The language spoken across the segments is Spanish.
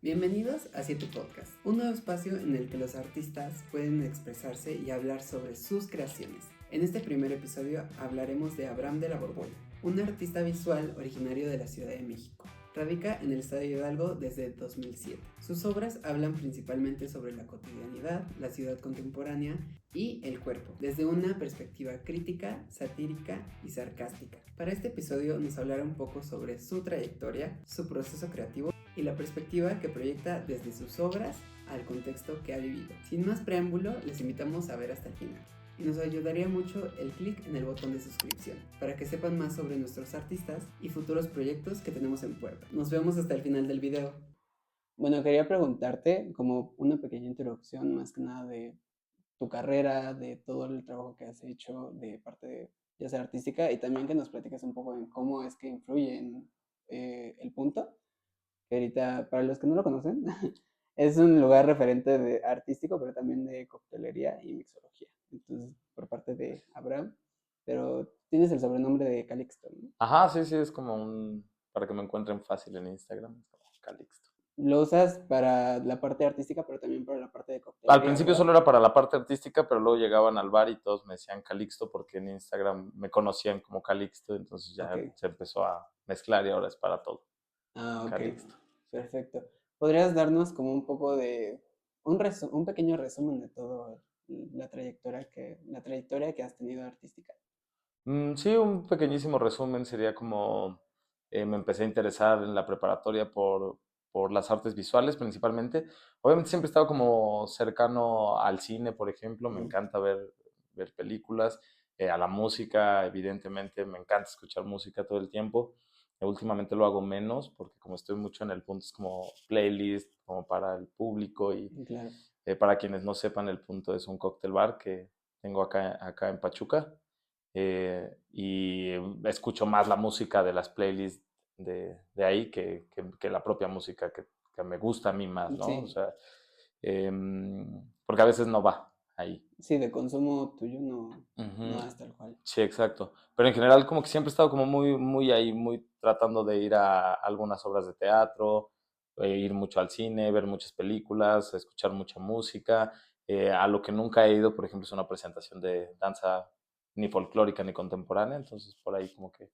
Bienvenidos a Siete Podcast, un nuevo espacio en el que los artistas pueden expresarse y hablar sobre sus creaciones. En este primer episodio hablaremos de Abraham de la Borbolla, un artista visual originario de la Ciudad de México. Radica en el estado de Hidalgo desde 2007. Sus obras hablan principalmente sobre la cotidianidad, la ciudad contemporánea y el cuerpo, desde una perspectiva crítica, satírica y sarcástica. Para este episodio nos hablará un poco sobre su trayectoria, su proceso creativo y la perspectiva que proyecta desde sus obras al contexto que ha vivido. Sin más preámbulo, les invitamos a ver hasta el final. Y nos ayudaría mucho el clic en el botón de suscripción para que sepan más sobre nuestros artistas y futuros proyectos que tenemos en puerta. Nos vemos hasta el final del video. Bueno, quería preguntarte como una pequeña introducción más que nada de tu carrera, de todo el trabajo que has hecho de parte de, ya sea artística, y también que nos platiques un poco en cómo es que influye en el punto que ahorita, para los que no lo conocen, es un lugar referente de artístico, pero también de coctelería y mixología. Entonces, por parte de Abraham, pero tienes el sobrenombre de Calixto, ¿no? Ajá, sí, sí, es como para que me encuentren fácil en Instagram, es como Calixto. Lo usas para la parte artística, pero también para la parte de Al coctelería, principio ¿verdad? solo era para la parte artística, pero luego llegaban al bar y todos me decían Calixto porque en Instagram me conocían como Calixto, entonces Ok. ya se empezó a mezclar y ahora es para todo, Ah, ok. Calixto. Perfecto. ¿Podrías darnos como un poco de, un pequeño resumen de todo la trayectoria que has tenido artística? Sí, un pequeñísimo resumen sería como me empecé a interesar en la preparatoria por las artes visuales principalmente. Obviamente siempre he estado como cercano al cine, por ejemplo, me Ujú. encanta ver películas, a la música, evidentemente, me encanta escuchar música todo el tiempo. Últimamente lo hago menos porque como estoy mucho en el punto es como playlist, como para el público y Claro. para quienes no sepan, el punto es un cóctel bar que tengo acá en Pachuca y escucho más la música de las playlists de ahí que la propia música que me gusta a mí más, ¿no? O Sí, sea, porque a veces no va ahí. sí, de consumo tuyo no, Ujú. no es tal cual. Sí, exacto. Pero en general como que siempre he estado como muy ahí, muy tratando de ir a algunas obras de teatro, ir mucho al cine, ver muchas películas, escuchar mucha música. A lo que nunca he ido, por ejemplo, es una presentación de danza ni folclórica ni contemporánea, entonces por ahí como que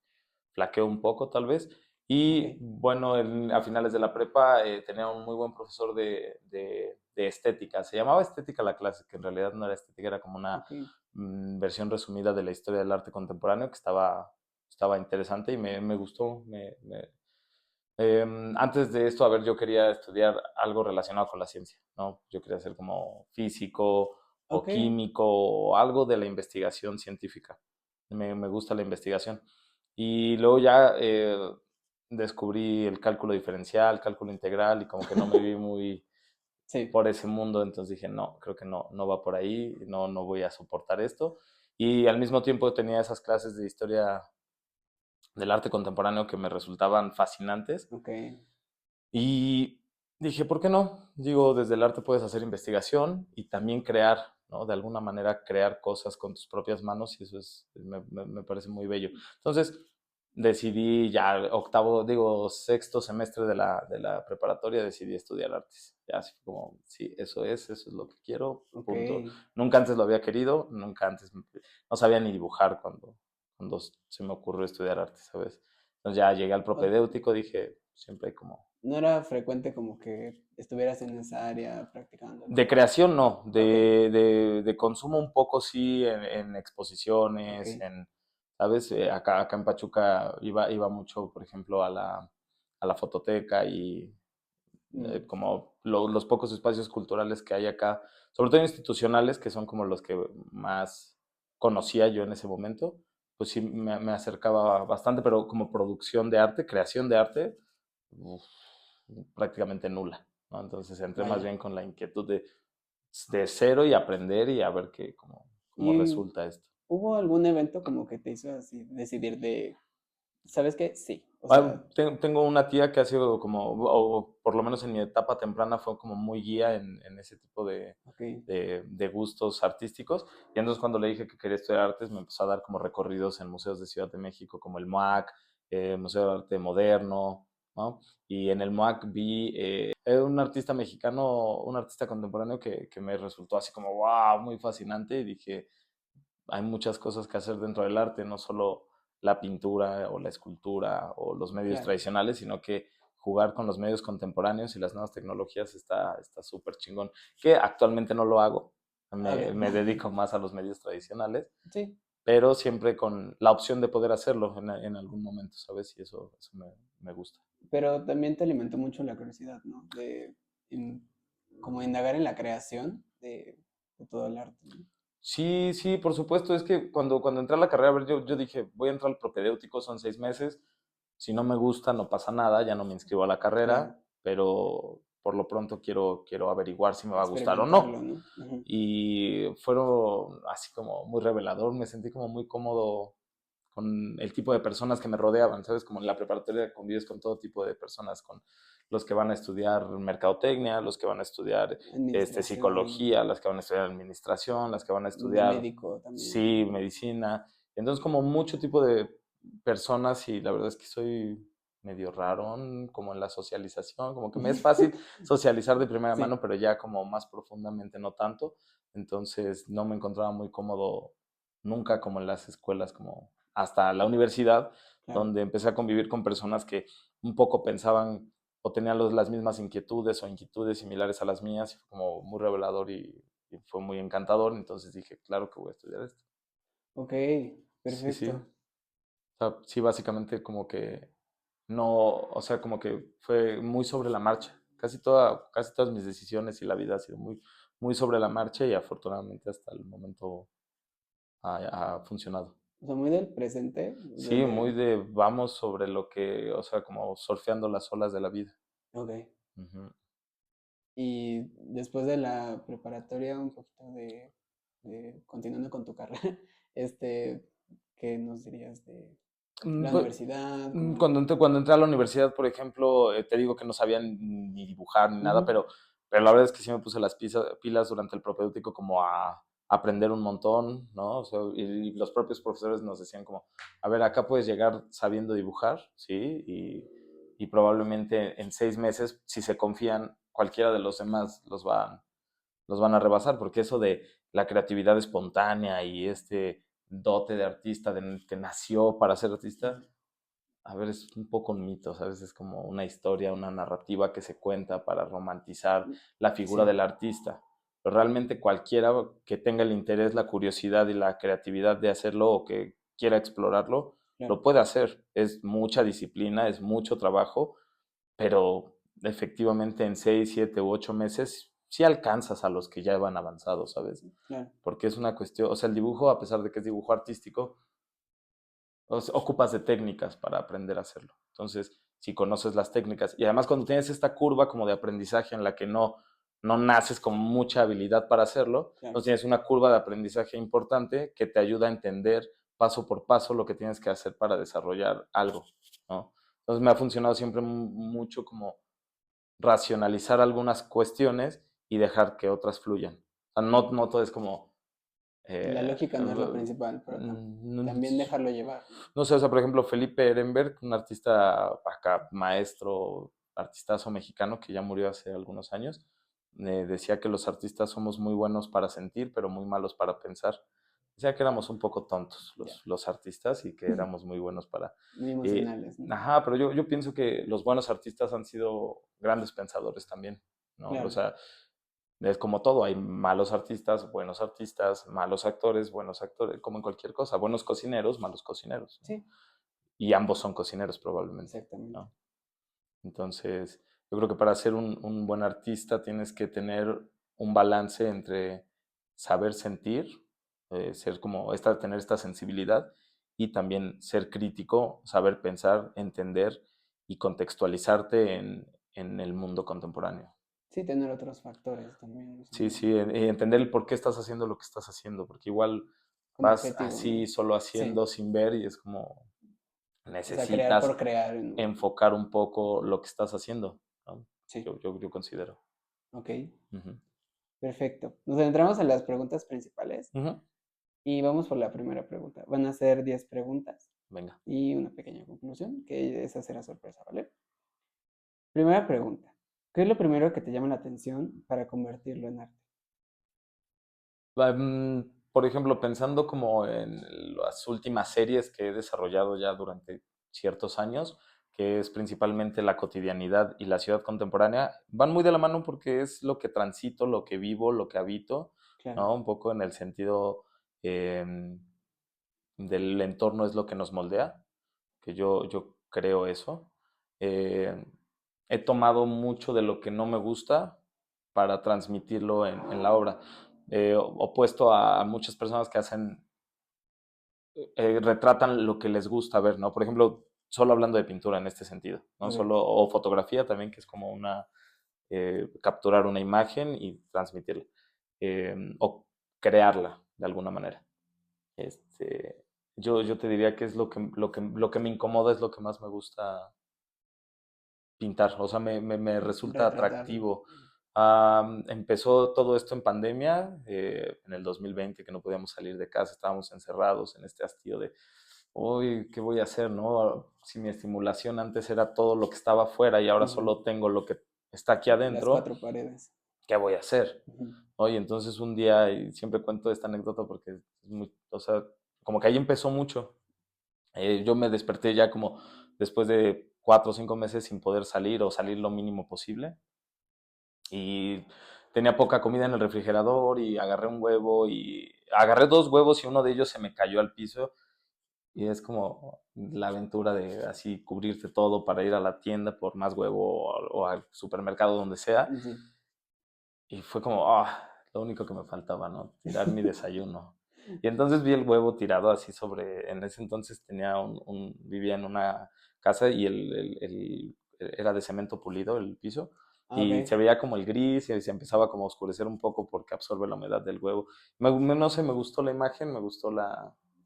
flaqueo un poco tal vez. Ok. Y bueno, a finales de la prepa tenía un muy buen profesor de estética. Se llamaba estética la clase, que en realidad no era estética, era como una Ok. versión resumida de la historia del arte contemporáneo que estaba interesante y me gustó. Antes de esto, a ver, yo quería estudiar algo relacionado con la ciencia, ¿no? Yo quería ser como físico o Ok. químico o algo de la investigación científica. Me gusta la investigación. Y luego ya descubrí el cálculo diferencial, cálculo integral y como que no me vi muy Sí. por ese mundo, entonces dije, no, creo que no va por ahí, no voy a soportar esto. Y al mismo tiempo tenía esas clases de historia del arte contemporáneo que me resultaban fascinantes Ok. y dije, ¿por qué no? Digo, desde el arte puedes hacer investigación y también crear, ¿no? De alguna manera crear cosas con tus propias manos y eso me parece muy bello. Entonces decidí ya sexto semestre de la preparatoria, decidí estudiar artes. Ya así fue como, sí, eso es lo que quiero, Ok. punto. Nunca antes lo había querido, nunca antes, no sabía ni dibujar cuando se me ocurrió estudiar arte, ¿sabes? Entonces ya llegué al O- propedéutico, dije, siempre hay como no era frecuente como que estuvieras en esa área de practicándolo. creación no, Ok. de consumo un poco sí en Ok. exposiciones, ¿sabes? Acá en Pachuca iba mucho, por ejemplo, a la fototeca y Mm. como los pocos espacios culturales que hay acá, sobre todo institucionales, que son como los que más conocía yo en ese momento, pues sí me acercaba bastante, pero como producción de arte, creación de arte, uf, prácticamente nula, ¿no? Entonces entré más Vaya. bien con la inquietud de cero y aprender y a ver cómo ¿Y resulta esto. hubo algún evento como que te hizo así decidir de, ¿sabes qué? Sí. O Ah, sea, tengo una tía que ha sido como, o por lo menos en mi etapa temprana fue como muy guía en ese tipo de, ok. de, de gustos artísticos. Y entonces cuando le dije que quería estudiar artes, me empezó a dar como recorridos en museos de Ciudad de México, como el MOAC, Museo de Arte Moderno. ¿no? Y en el MOAC vi un artista mexicano, un artista contemporáneo que me resultó así como, wow, muy fascinante y dije, hay muchas cosas que hacer dentro del arte, no solo la pintura o la escultura o los medios Claro. tradicionales, sino que jugar con los medios contemporáneos y las nuevas tecnologías está súper chingón, que actualmente no lo hago, Ok. me dedico más a los medios tradicionales, Sí, pero siempre con la opción de poder hacerlo en algún momento, ¿sabes? Y eso me gusta. pero también te alimentó mucho la curiosidad, ¿no? Como indagar en la creación de todo el arte, ¿no? Sí, sí, por supuesto. Es que cuando entré a la carrera, a ver, yo dije, voy a entrar al propedéutico, son 6 meses. Si no me gusta, no pasa nada, ya no me inscribo a la Claro, carrera, pero por lo pronto quiero averiguar si me va a gustar o experimentarlo, no. ¿no? Ujú. Y fueron así como muy revelador, me sentí como muy cómodo con el tipo de personas que me rodeaban, ¿sabes? Como en la preparatoria convives con todo tipo de personas, con los que van a estudiar mercadotecnia, los que van a estudiar Administración, psicología, las que van a estudiar administración, las que van a de estudiar, médico también, sí, ¿no? medicina. Entonces, como mucho tipo de personas y la verdad es que soy medio rarón como en la socialización, como que me es fácil socializar de primera Sí, mano, pero ya como más profundamente no tanto. Entonces, no me encontraba muy cómodo nunca como en las escuelas, como hasta la universidad, claro. donde empecé a convivir con personas que un poco pensaban o tenían las mismas inquietudes o inquietudes similares a las mías, y fue como muy revelador y fue muy encantador, entonces dije, claro que voy a estudiar esto. Ok, Sí, sí. perfecto. O sea, sí, básicamente como que no, o sea, como que fue muy sobre la marcha. Casi todas mis decisiones y la vida ha sido muy sobre la marcha y afortunadamente hasta el momento ha funcionado. O sea, muy del presente, Sí, muy desde... de vamos sobre lo que, o sea, como surfeando las olas de la vida. Ok. Ujú. Y después de la preparatoria, un poquito continuando con tu carrera, este, ¿qué nos dirías de Mm, la pues, universidad? Cuando entré a la universidad, por ejemplo, te digo que no sabía ni dibujar ni nada, Ujú, pero la verdad es que sí me puse las pilas durante el propedéutico como a aprender un montón, ¿no? O sea, y los propios profesores nos decían como, a ver, acá puedes llegar sabiendo dibujar, ¿sí? Y probablemente en 6 meses, si se confían, cualquiera de los demás los van a rebasar, porque eso de la creatividad espontánea y este dote de artista que nació para ser artista, a ver, es un poco un mito, ¿sabes? Es como una historia, una narrativa que se cuenta para romantizar la figura sí, del artista. Pero realmente cualquiera que tenga el interés, la curiosidad y la creatividad de hacerlo o que quiera explorarlo, claro. lo puede hacer. Es mucha disciplina, es mucho trabajo, pero efectivamente en 6, 7 u 8 meses sí alcanzas a los que ya van avanzados, ¿sabes? Claro, Porque es una cuestión, o sea, el dibujo, a pesar de que es dibujo artístico, ocupas de técnicas para aprender a hacerlo. Entonces, si conoces las técnicas y además cuando tienes esta curva como de aprendizaje en la que no naces con mucha habilidad para hacerlo, claro. entonces tienes una curva de aprendizaje importante que te ayuda a entender paso por paso lo que tienes que hacer para desarrollar algo, ¿no? Entonces me ha funcionado siempre mucho como racionalizar algunas cuestiones y dejar que otras fluyan. O sea, no todo es como La eh, lógica no es lo principal, pero mm, también dejarlo llevar, ¿no? no sé, o sea, por ejemplo, Felipe Ehrenberg, un artista acá, maestro, artistazo mexicano que ya murió hace algunos años, decía que los artistas somos muy buenos para sentir, pero muy malos para pensar. Decía que éramos un poco tontos Ya, los artistas y que éramos muy buenos para... muy eh, emocionales, ¿no? ajá, pero yo pienso que los buenos artistas han sido grandes pensadores también, ¿no? O Claro, sea, es como todo, hay malos artistas, malos actores, buenos actores, como en cualquier cosa, buenos cocineros, malos cocineros, ¿no? sí, Y ambos son cocineros probablemente, exactamente. ¿no? Entonces, yo creo que para ser un buen artista tienes que tener un balance entre saber sentir, tener esta sensibilidad y también ser crítico, saber pensar, entender y contextualizarte en el mundo contemporáneo. Sí, tener otros factores también, o sea, Sí, sí, y entender el por qué estás haciendo lo que estás haciendo, porque igual como vas objetivo, así, ¿no? solo Sí, haciendo sin ver y es como o sea, crear necesitas por crear, ¿no? enfocar un poco lo que estás haciendo, ¿no? Sí, Yo considero. ok, Ujú. perfecto. Nos centramos en las preguntas principales Ujú. y vamos por la primera pregunta. Van a ser 10 preguntas Venga. y una pequeña conclusión, que esa será sorpresa, ¿vale? Primera pregunta. ¿Qué es lo primero que te llama la atención para convertirlo en arte? Por ejemplo, pensando como en las últimas series que he desarrollado ya durante ciertos años, que es principalmente la cotidianidad y la ciudad contemporánea, van muy de la mano porque es lo que transito, lo que vivo, lo que habito, Claro. ¿no? Un poco en el sentido em, del entorno es lo que nos moldea, que yo creo eso. Eh, He tomado mucho de lo que no me gusta para transmitirlo en la obra. Opuesto a muchas personas que hacen, retratan lo que les gusta ver, ¿no? Por ejemplo, solo hablando de pintura en este sentido, ¿no? Ok. Solo, o fotografía también, que es como capturar una imagen y transmitirla, o crearla de alguna manera. Este, yo te diría que es lo que me incomoda, es lo que más me gusta pintar, o sea, me resulta Retratarlo. atractivo. Empezó todo esto en pandemia, en el 2020, que no podíamos salir de casa, estábamos encerrados en este hastío de, uy, ¿qué voy a hacer, no? Si mi estimulación antes era todo lo que estaba afuera y ahora Ujú. solo tengo lo que está aquí Las adentro, cuatro paredes. ¿qué voy a hacer? Ujú. Oye, entonces un día, y siempre cuento esta anécdota porque es muy, o sea, como que ahí empezó mucho. Yo me desperté ya como después de 4 o 5 meses sin poder salir o salir lo mínimo posible. Y tenía poca comida en el refrigerador y agarré un huevo y agarré 2 huevos y uno de ellos se me cayó al piso. Y es como la aventura de así cubrirte todo para ir a la tienda por más huevo o al supermercado donde sea. Sí. Y fue como, lo único que me faltaba, ¿no? Tirar mi desayuno. Y entonces vi el huevo tirado así en ese entonces vivía en una casa y era de cemento pulido el piso. Y Ok. se veía como el gris y se empezaba como a oscurecer un poco porque absorbe la humedad del huevo. No sé, me gustó la imagen, me gustó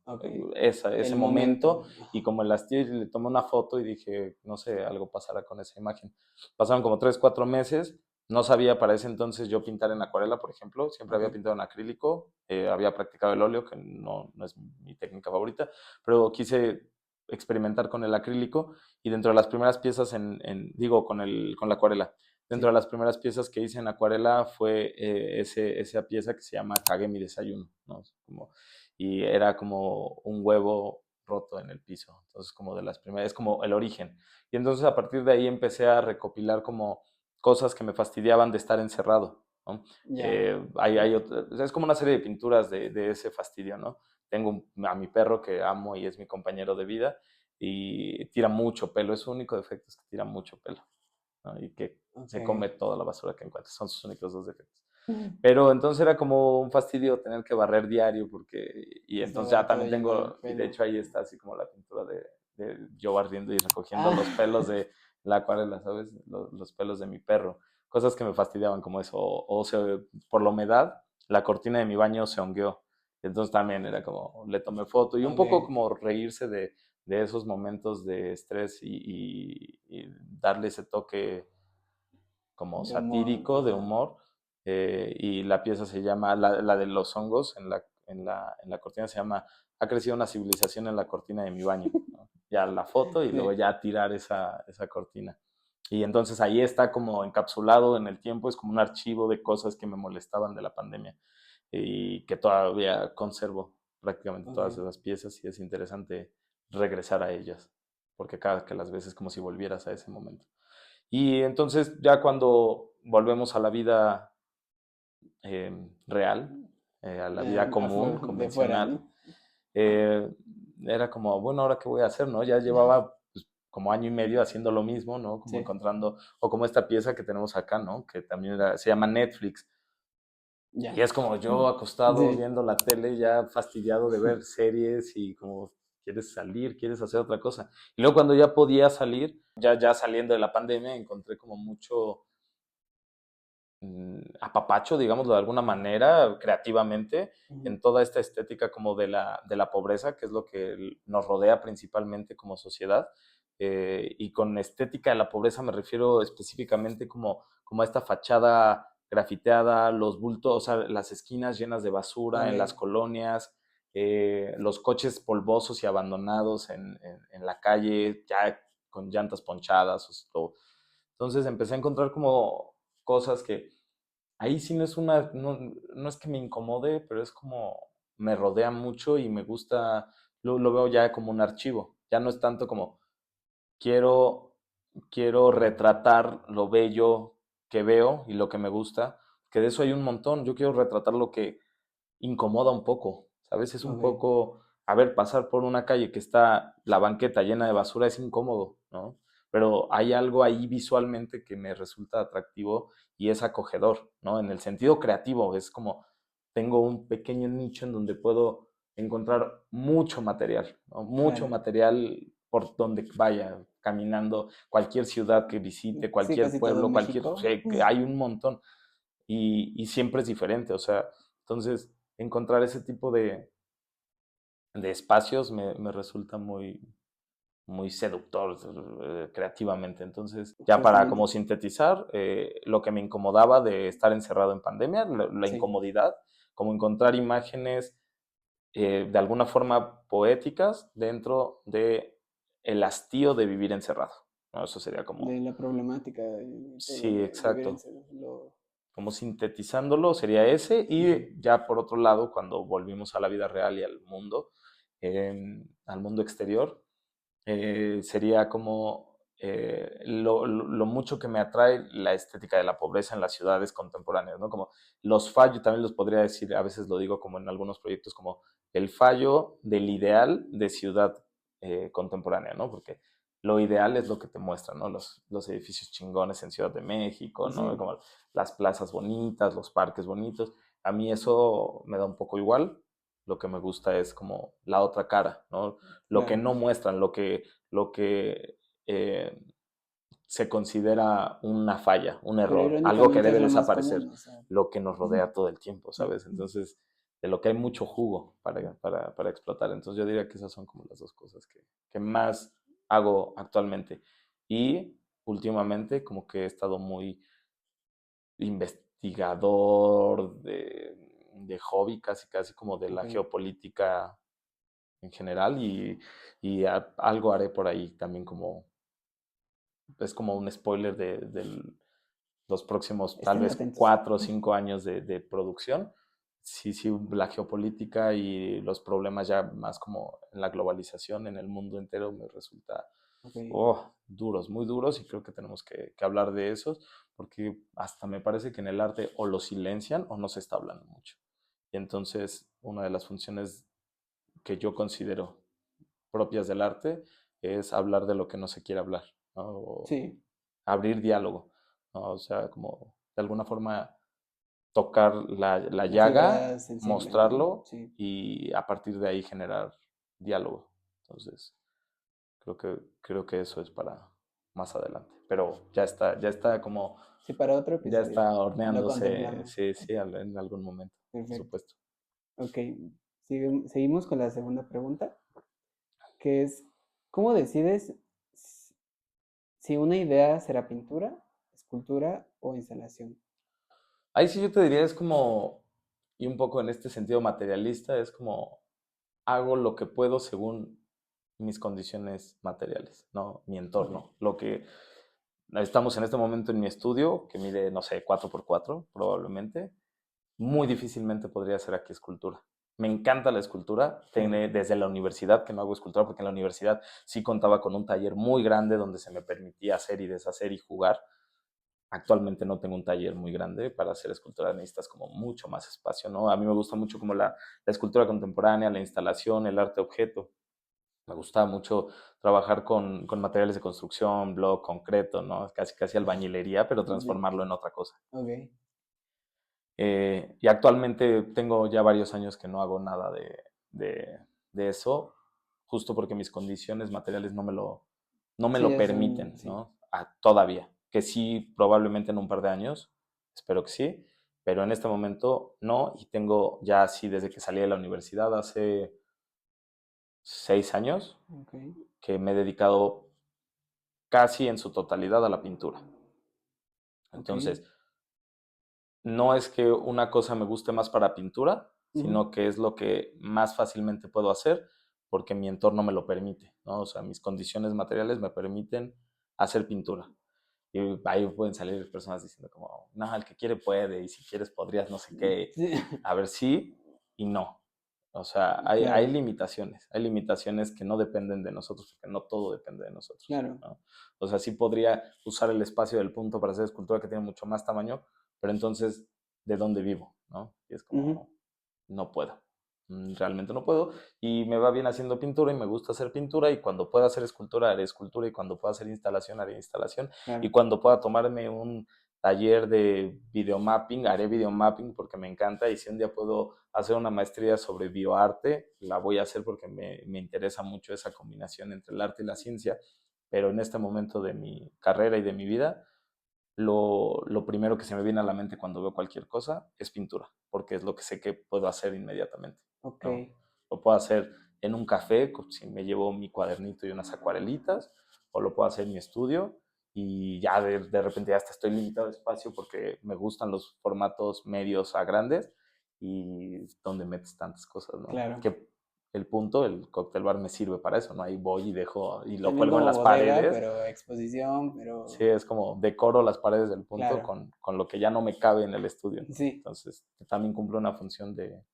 Ok. ese El momento momento. y como el hastío le tomé una foto y dije, no sé, algo pasará con esa imagen. Pasaron como 3, 4 meses. No sabía para ese entonces yo pintar en acuarela, por ejemplo. Siempre Ok. había pintado en acrílico. Había practicado el óleo, que no es mi técnica favorita, pero quise experimentar con el acrílico y dentro de las primeras piezas, digo, con la acuarela. Dentro de Sí. las primeras piezas que hice en acuarela fue esa pieza que se llama Cagué mi desayuno, ¿no? Y era como un huevo roto en el piso. Entonces, como de las primeras, es como el origen. Y entonces a partir de ahí empecé a recopilar como cosas que me fastidiaban de estar encerrado, ¿no? Ya. Es como una serie de pinturas de ese fastidio, ¿no? Tengo a mi perro que amo y es mi compañero de vida y tira mucho pelo, es su único defecto, es que tira mucho pelo, ¿no? Y que Ok. se come toda la basura que encuentra, son sus únicos dos defectos. Pero entonces era como un fastidio tener que barrer diario y entonces Estaba ya todo también lleno de tengo, y de pelo. hecho ahí está así como la pintura de yo barriendo y recogiendo los Ah. pelos de la acuarela, ¿sabes? Los pelos de mi perro, cosas que me fastidiaban como eso, por la humedad, la cortina de mi baño se hongueó, entonces también era como, le tomé foto y un poco Ok. como reírse de esos momentos de estrés y darle ese toque como De humor. satírico, de Ajá. humor, y la pieza se llama, la de los hongos en la cortina se llama Ha crecido una civilización en la cortina de mi baño, ¿no? Ya la foto y luego Sí. ya tirar esa cortina. Y entonces ahí está como encapsulado en el tiempo, es como un archivo de cosas que me molestaban de la pandemia y que todavía conservo prácticamente todas Ok. esas piezas y es interesante regresar a ellas, porque cada que las ves es como si volvieras a ese momento. Y entonces ya cuando volvemos a la vida real, a la vida común, De fuera, convencional, ¿no? eh, era como, bueno, ¿ahora qué voy a hacer, no? Ya llevaba pues, como año y medio haciendo lo mismo, ¿no? Como Sí. encontrando, o como esta pieza que tenemos acá, ¿no? Que también se llama Netflix. Y Ya. es como yo acostado Sí. viendo la tele, ya fastidiado de ver series y como quieres salir, quieres hacer otra cosa. Y luego cuando ya podía salir, ya saliendo de la pandemia, encontré como mucho apapacho, digámoslo de alguna manera, creativamente, Ujú. en toda esta estética como de la pobreza, que es lo que nos rodea principalmente como sociedad. Y con estética de la pobreza me refiero específicamente como a esta fachada grafiteada, los bultos, o sea, las esquinas llenas de basura en las Ok. colonias, los coches polvosos y abandonados en la calle, ya con llantas ponchadas, o Entonces empecé a encontrar como cosas que ahí sí no es no es que me incomode, pero es como me rodea mucho y me gusta, lo veo ya como un archivo. Ya no es tanto como quiero, quiero retratar lo bello que veo y lo que me gusta, que de eso hay un montón. Yo quiero retratar lo que incomoda un poco, ¿sabes? Es un Ok, poco, a ver, pasar por una calle que está la banqueta llena de basura es incómodo, ¿no? Pero hay algo ahí visualmente que me resulta atractivo y es acogedor, ¿no? En el sentido creativo, es como tengo un pequeño nicho en donde puedo encontrar mucho material, ¿no? Mucho claro. material por donde vaya, caminando, cualquier ciudad que visite, Sí, cualquier casi todo pueblo, en cualquier, México. que hay un montón y siempre es diferente, o sea, entonces encontrar ese tipo de espacios me resulta muy seductor creativamente. Entonces, ya para como Justamente, sintetizar, lo que me incomodaba de estar encerrado en pandemia, la sí. incomodidad, como encontrar imágenes de alguna forma poéticas dentro de el hastío de vivir encerrado, ¿no? Eso sería De como, la problemática y todo sí, de vivir en exacto. lo... Como sintetizándolo sería ese, Ujú. y ya por otro lado, cuando volvimos a la vida real y al mundo exterior, sería como lo mucho que me atrae la estética de la pobreza en las ciudades contemporáneas, ¿no? Como los fallos, también los podría decir, a veces lo digo como en algunos proyectos, como el fallo del ideal de ciudad contemporánea, ¿no? Porque lo ideal es lo que te muestran, ¿no? Los edificios chingones en Ciudad de México, ¿no? Sí, Como las plazas bonitas, los parques bonitos. A mí eso me da un poco igual. Lo que me gusta es como la otra cara, ¿no? Lo que claro. no muestran, lo que eh, se considera una falla, un Pero error, algo que irónicamente es debe lo más desaparecer, común, o sea. lo que nos rodea todo el tiempo, ¿sabes? Entonces, de lo que hay mucho jugo para explotar. Entonces, yo diría que esas son como las dos cosas que más hago actualmente. Y últimamente, como que he estado muy investigador de hobby, casi, casi como de Ok. la geopolítica en general y algo haré por ahí también como, es como un spoiler de los próximos tal Estén vez atentos. 4 o 5 años de producción. Sí, sí, la geopolítica y los problemas ya más como en la globalización en el mundo entero me resulta Ok. duros, muy duros y creo que tenemos que hablar de esos porque hasta me parece que en el arte o lo silencian o no se está hablando mucho. Y entonces una de las funciones que yo considero propias del arte es hablar de lo que no se quiere hablar, ¿no? O Sí, abrir diálogo, ¿no? O sea, como de alguna forma tocar la la fibra llaga, sensible, ¿no? mostrarlo Sí. y a partir de ahí generar diálogo. Entonces, creo que eso es para más adelante. Pero ya está como, Sí, para otro ya episodio. está Lo horneándose, contemplamos. sí, sí, en algún momento, por Perfecto. supuesto. Ok. Seguimos con la segunda pregunta, que es, ¿cómo decides s- si una idea será pintura, escultura o instalación? Ahí sí yo te diría, es como, y un poco en este sentido materialista, es como hago lo que puedo según mis condiciones materiales, ¿no? Mi Ok. entorno. Lo que estamos en este momento en mi estudio, que mide, no sé, 4x4 probablemente, muy difícilmente podría ser aquí escultura. Me encanta la escultura, Claro. desde la universidad que no hago escultura, porque en la universidad sí contaba con un taller muy grande donde se me permitía hacer y deshacer y jugar. Actualmente no tengo un taller muy grande para hacer escultura, necesitas como mucho más espacio, ¿no? A mí me gusta mucho como la escultura contemporánea, la instalación, el arte objeto. Me gustaba mucho trabajar con materiales de construcción, block, concreto, ¿no? Casi, casi albañilería, pero Sí. transformarlo en otra cosa. Ok. Y actualmente tengo ya varios años que no hago nada de, de eso, justo porque mis condiciones materiales no me Sí, lo es un... permiten, Sí. ¿no? Todavía. Que sí, probablemente en un par de años, espero que sí, pero en este momento no, y tengo ya así desde que salí de la universidad hace 6 años Ok. que me he dedicado casi en su totalidad a la pintura. Ok. Entonces, no es que una cosa me guste más para pintura, Ujú. sino que es lo que más fácilmente puedo hacer porque mi entorno me lo permite, ¿no? O sea, mis condiciones materiales me permiten hacer pintura. Y ahí pueden salir personas diciendo como, no, el que quiere puede, y si quieres podrías no sé qué. Sí. A ver, sí y no. O sea, Claro, hay limitaciones que no dependen de nosotros, porque no todo depende de nosotros, claro. ¿no? O sea, sí podría usar el espacio del punto para hacer escultura que tiene mucho más tamaño, pero entonces, ¿de dónde vivo? ¿No? Y es Ujú, como, no puedo. Realmente no puedo. Y me va bien haciendo pintura y me gusta hacer pintura. Y cuando pueda hacer escultura, haré escultura. Y cuando pueda hacer instalación, haré instalación. Y claro. cuando pueda tomarme un taller de videomapping, haré videomapping porque me encanta. Y si un día puedo hacer una maestría sobre bioarte, la voy a hacer porque me interesa mucho esa combinación entre el arte y la ciencia. Pero en este momento de mi carrera y de mi vida, lo primero que se me viene a la mente cuando veo cualquier cosa es pintura, porque es lo que sé que puedo hacer inmediatamente, Ok. ¿no? Lo puedo hacer en un café, si me llevo mi cuadernito y unas acuarelitas, o lo puedo hacer en mi estudio y ya de repente ya hasta estoy limitado de espacio porque me gustan los formatos medios a grandes y donde metes tantas cosas, ¿no? Claro. Que el punto, el cóctel bar me sirve para eso, ¿no? Ahí voy y dejo y lo También cuelgo en como las bodega, paredes. pero exposición, Sí, pero es como decoro las paredes del punto claro. con lo que ya no me cabe en el estudio, ¿no? Sí. Entonces, también cumple una función de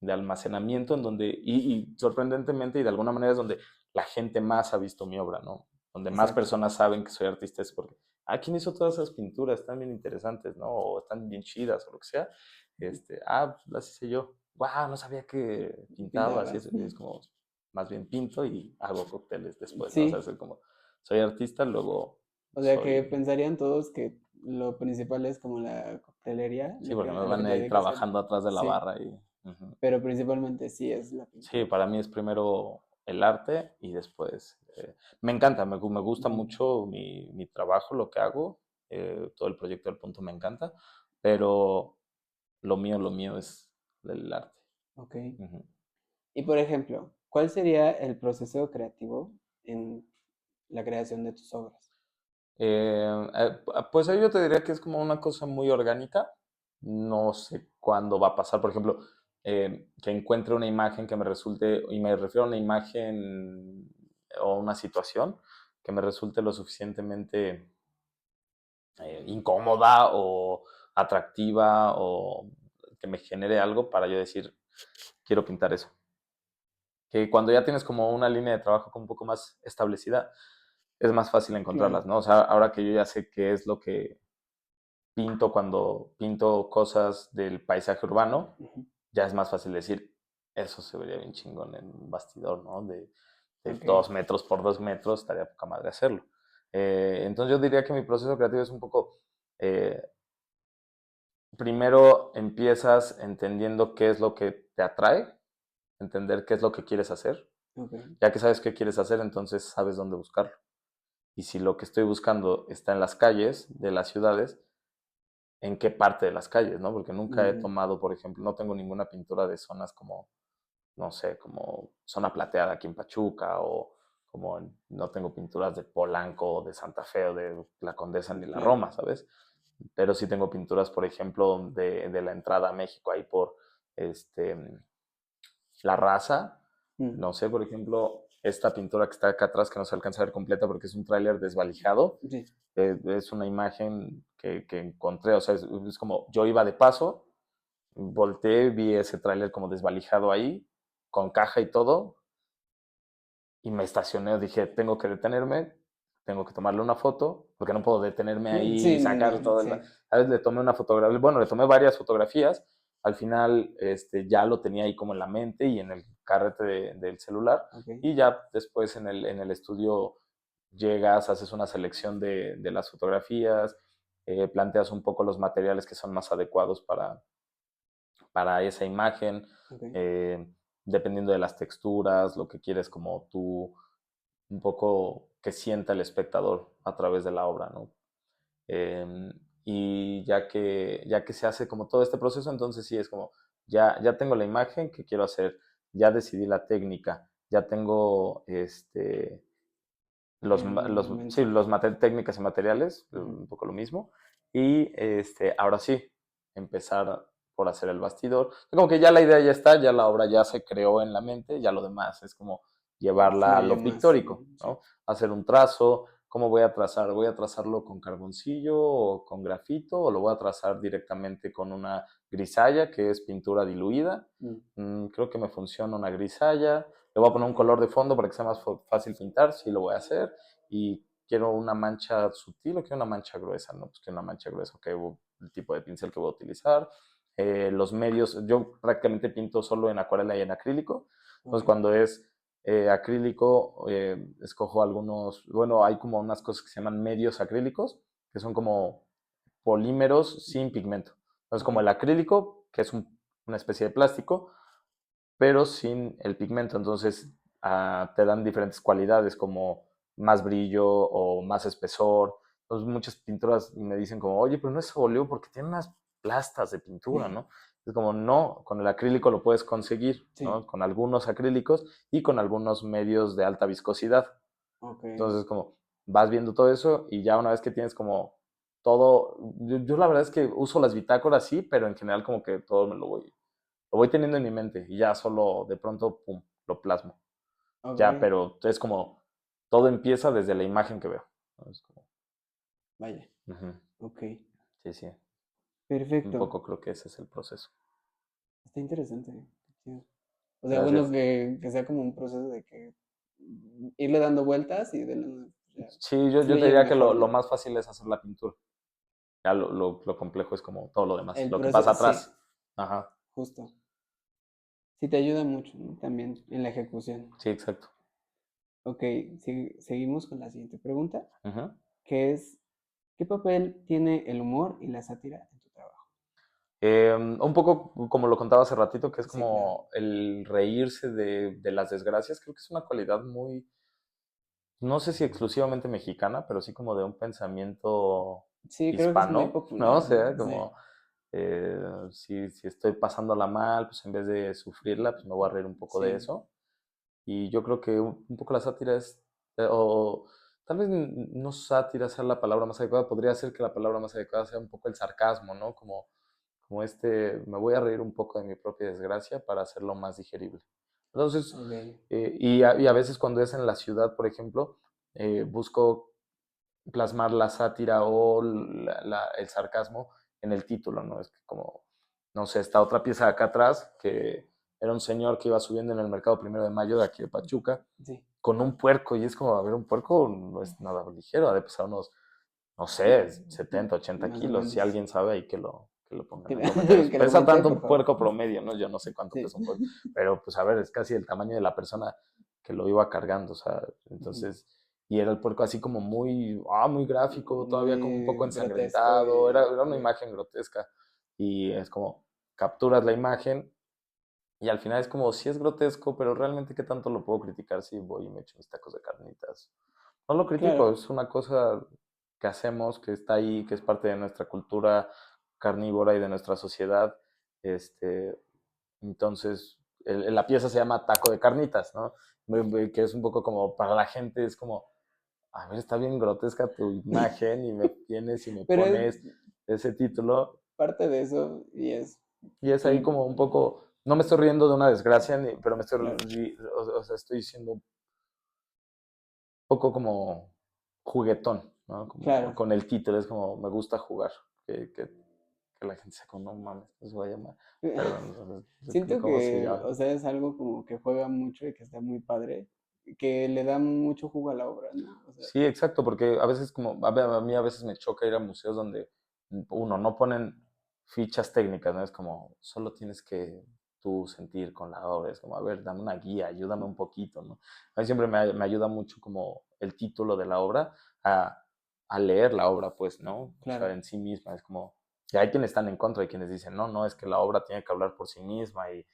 almacenamiento en donde, y sorprendentemente y de alguna manera es donde la gente más ha visto mi obra, ¿no? Donde más Exacto. personas saben que soy artista es porque, ¿quién hizo todas esas pinturas? Están bien interesantes, ¿no? O están bien chidas o lo que sea. Pues las hice yo. Wow, no sabía que pintabas y Pintabas. eso. Y es como, más bien pinto y hago cócteles después, ¿no? O sea, Sí. soy como, soy artista, luego O sea que soy. pensarían todos que lo principal es como la coctelería, Sí, porque me a lo que van te a ir dedicas. trabajando atrás de la Sí. barra y. Ujú. Pero principalmente sí es la Sí, pintura. para mí es primero el arte y después. Me encanta, me gusta Ujú. mucho mi trabajo, lo que hago, todo el proyecto del punto me encanta, pero lo mío es el arte. Ok. Ujú. Y por ejemplo, ¿cuál sería el proceso creativo en la creación de tus obras? Pues ahí yo te diría que es como una cosa muy orgánica. No sé cuándo va a pasar. Por ejemplo, que encuentre una imagen que me resulte, y me refiero a una imagen o una situación que me resulte lo suficientemente incómoda o atractiva o que me genere algo para yo decir, quiero pintar eso. Que cuando ya tienes como una línea de trabajo como un poco más establecida, es más fácil Claro. encontrarlas, ¿no? O sea, ahora que yo ya sé qué es lo que pinto cuando pinto cosas del paisaje urbano, Ujú. ya es más fácil decir, eso se vería bien chingón en un bastidor, ¿no? De Ok. 2 metros por 2 metros, estaría poca madre hacerlo. Entonces yo diría que mi proceso creativo es un poco, eh, primero empiezas entendiendo qué es lo que te atrae, entender qué es lo que quieres hacer. Ok. Ya que sabes qué quieres hacer, entonces sabes dónde buscarlo. Y si lo que estoy buscando está en las calles de las ciudades, ¿en qué parte de las calles, no? Porque nunca he Ujú. tomado, por ejemplo, no tengo ninguna pintura de zonas como, no sé, como zona plateada aquí en Pachuca o como no tengo pinturas de Polanco o de Santa Fe o de la Condesa ni la Claro. Roma, ¿sabes? Pero sí tengo pinturas, por ejemplo, de la entrada a México ahí por este, La Raza. Mm. No sé, por ejemplo, esta pintura que está acá atrás, que no se alcanza a ver completa porque es un tráiler desvalijado, Sí. es una imagen que encontré, o sea, es como yo iba de paso, volteé, vi ese tráiler como desvalijado ahí, con caja y todo, y me estacioné, dije, tengo que detenerme, tengo que tomarle una foto, porque no puedo detenerme ahí y Sí, sacar todo el. sí. ¿Sabes? Le tomé una fotografía, bueno, le tomé varias fotografías, al final ya lo tenía ahí como en la mente y en el carrete del celular, Ok. y ya después en el estudio llegas, haces una selección de las fotografías, planteas un poco los materiales que son más adecuados para esa imagen, Ok. eh, dependiendo de las texturas, lo que quieres como tú, un poco que sienta el espectador a través de la obra, ¿no? Eh, y ya que se hace como todo este proceso, entonces sí es como, ya tengo la imagen que quiero hacer, ya decidí la técnica, ya tengo El sí, mensaje. técnicas y materiales, Ujú. un poco lo mismo. Y ahora sí, empezar por hacer el bastidor. Como que ya la idea ya está, ya la obra ya se creó en la mente, ya lo demás es como llevarla a Fluye lo más. pictórico, Sí. ¿no? Hacer un trazo, ¿cómo voy a trazar? ¿Voy a trazarlo con carboncillo o con grafito o lo voy a trazar directamente con una grisalla, que es pintura diluida? Creo que me funciona una grisalla. Le voy a poner un color de fondo para que sea más fácil pintar, sí lo voy a hacer. Y quiero una mancha sutil o quiero una mancha gruesa, ¿no? Pues quiero una mancha gruesa, ok, el tipo de pincel que voy a utilizar. Los medios, yo prácticamente pinto solo en acuarela y en acrílico. Entonces, cuando es acrílico, escojo algunos, bueno, hay como unas cosas que se llaman medios acrílicos, que son como polímeros sin pigmento. Entonces, como el acrílico, que es una especie de plástico, pero sin el pigmento. Entonces, te dan diferentes cualidades como más brillo o más espesor. Entonces, muchas pinturas me dicen como, oye, pero no es óleo porque tiene unas plastas de pintura, ¿no? Es como, no, con el acrílico lo puedes conseguir, Sí. ¿no? Con algunos acrílicos y con algunos medios de alta viscosidad. Okay. Entonces, como vas viendo todo eso y ya una vez que tienes como todo, yo la verdad es que uso las bitácoras, sí, pero en general como que todo lo voy teniendo en mi mente y ya solo de pronto, pum, lo plasmo. Ya, Okay. pero es como, todo empieza desde la imagen que veo. ¿No? Es como, Vaya. ujú, Ok. sí, sí, un Perfecto. poco creo que ese es el proceso. Está interesante. Sí. O sea, bueno, Gracias. que sea como un proceso de que irle dando vueltas y de la nada, ya Sí, yo te fluye diría que mejor, lo ¿no? más fácil es hacer la pintura. Ya lo complejo es como todo lo demás, El lo que pasa proceso, sí, atrás. Ajá, justo. Sí, te ayuda mucho, ¿no? También en la ejecución. sí, exacto. Ok, seguimos con la siguiente pregunta, Ujú. que es, ¿qué papel tiene el humor y la sátira en tu trabajo? Un poco como lo contaba hace ratito, que es Sí, claro. como el reírse de las desgracias, creo que es una cualidad muy, no sé si exclusivamente mexicana, pero sí como de un pensamiento Sí, creo que es muy hispano, ¿no? O popular, sea, ¿no? Sí. como si estoy pasándola mal, pues en vez de sufrirla, pues me voy a reír un poco de Sí, eso. Y yo creo que un poco la sátira es, o tal vez no sátira sea la palabra más adecuada, podría ser que la palabra más adecuada sea un poco el sarcasmo, ¿no? Como me voy a reír un poco de mi propia desgracia para hacerlo más digerible. Entonces, ok. y a veces cuando es en la ciudad, por ejemplo, busco plasmar la sátira o el sarcasmo en el título, ¿no? Es que como, no sé, esta otra pieza de acá atrás, que era un señor que iba subiendo en el mercado 1 de Mayo de aquí de Pachuca, Sí. con un puerco, y es como, a ver, un puerco no es nada ligero, ha de pesar unos, no sé, 70, 80 Más o kilos, si menos. alguien sabe ahí que lo pongan Que, en comentarios. que lo Pesa comente, tanto por un favor. puerco promedio, ¿no? Yo no sé cuánto Sí. pesa un puerco, pero pues a ver, es casi el tamaño de la persona que lo iba cargando, o sea, Ujú. entonces, y era el puerco así como muy gráfico, todavía como un poco Muy grotesco ensangrentado, y... era una ok. imagen grotesca, y es como, capturas la imagen, y al final es como, sí es grotesco, pero realmente qué tanto lo puedo criticar si voy y me echo mis tacos de carnitas. No lo critico, Claro, es una cosa que hacemos, que está ahí, que es parte de nuestra cultura carnívora y de nuestra sociedad. Este, entonces, la pieza se llama Taco de Carnitas, ¿no? Que es un poco como, para la gente es como, a ver, está bien grotesca tu imagen y me vienes y me pero es pones ese título. parte de eso y es... Y es ahí Y, como un poco, no me estoy riendo de una desgracia, pero claro, o sea, estoy siendo un poco como juguetón, ¿no? Como claro. con el título, es como me gusta jugar, que la gente se como, no mames, eso va a llamar, perdón, Siento ¿cómo se que, llama? o sea, es algo como que juega mucho y que está muy padre, que le da mucho jugo a la obra, ¿no? O sea, Sí, exacto, porque a veces como, a mí a veces me choca ir a museos donde uno, no ponen fichas técnicas, ¿no? Es como, solo tienes que tú sentir con la obra, es como, a ver, dame una guía, ayúdame un poquito, ¿no? A mí siempre me ayuda mucho como el título de la obra a, a leer la obra, pues, ¿no? O sea, claro. en sí misma, es como, y hay quienes están en contra, hay quienes dicen, no, no, es que la obra tiene que hablar por sí misma y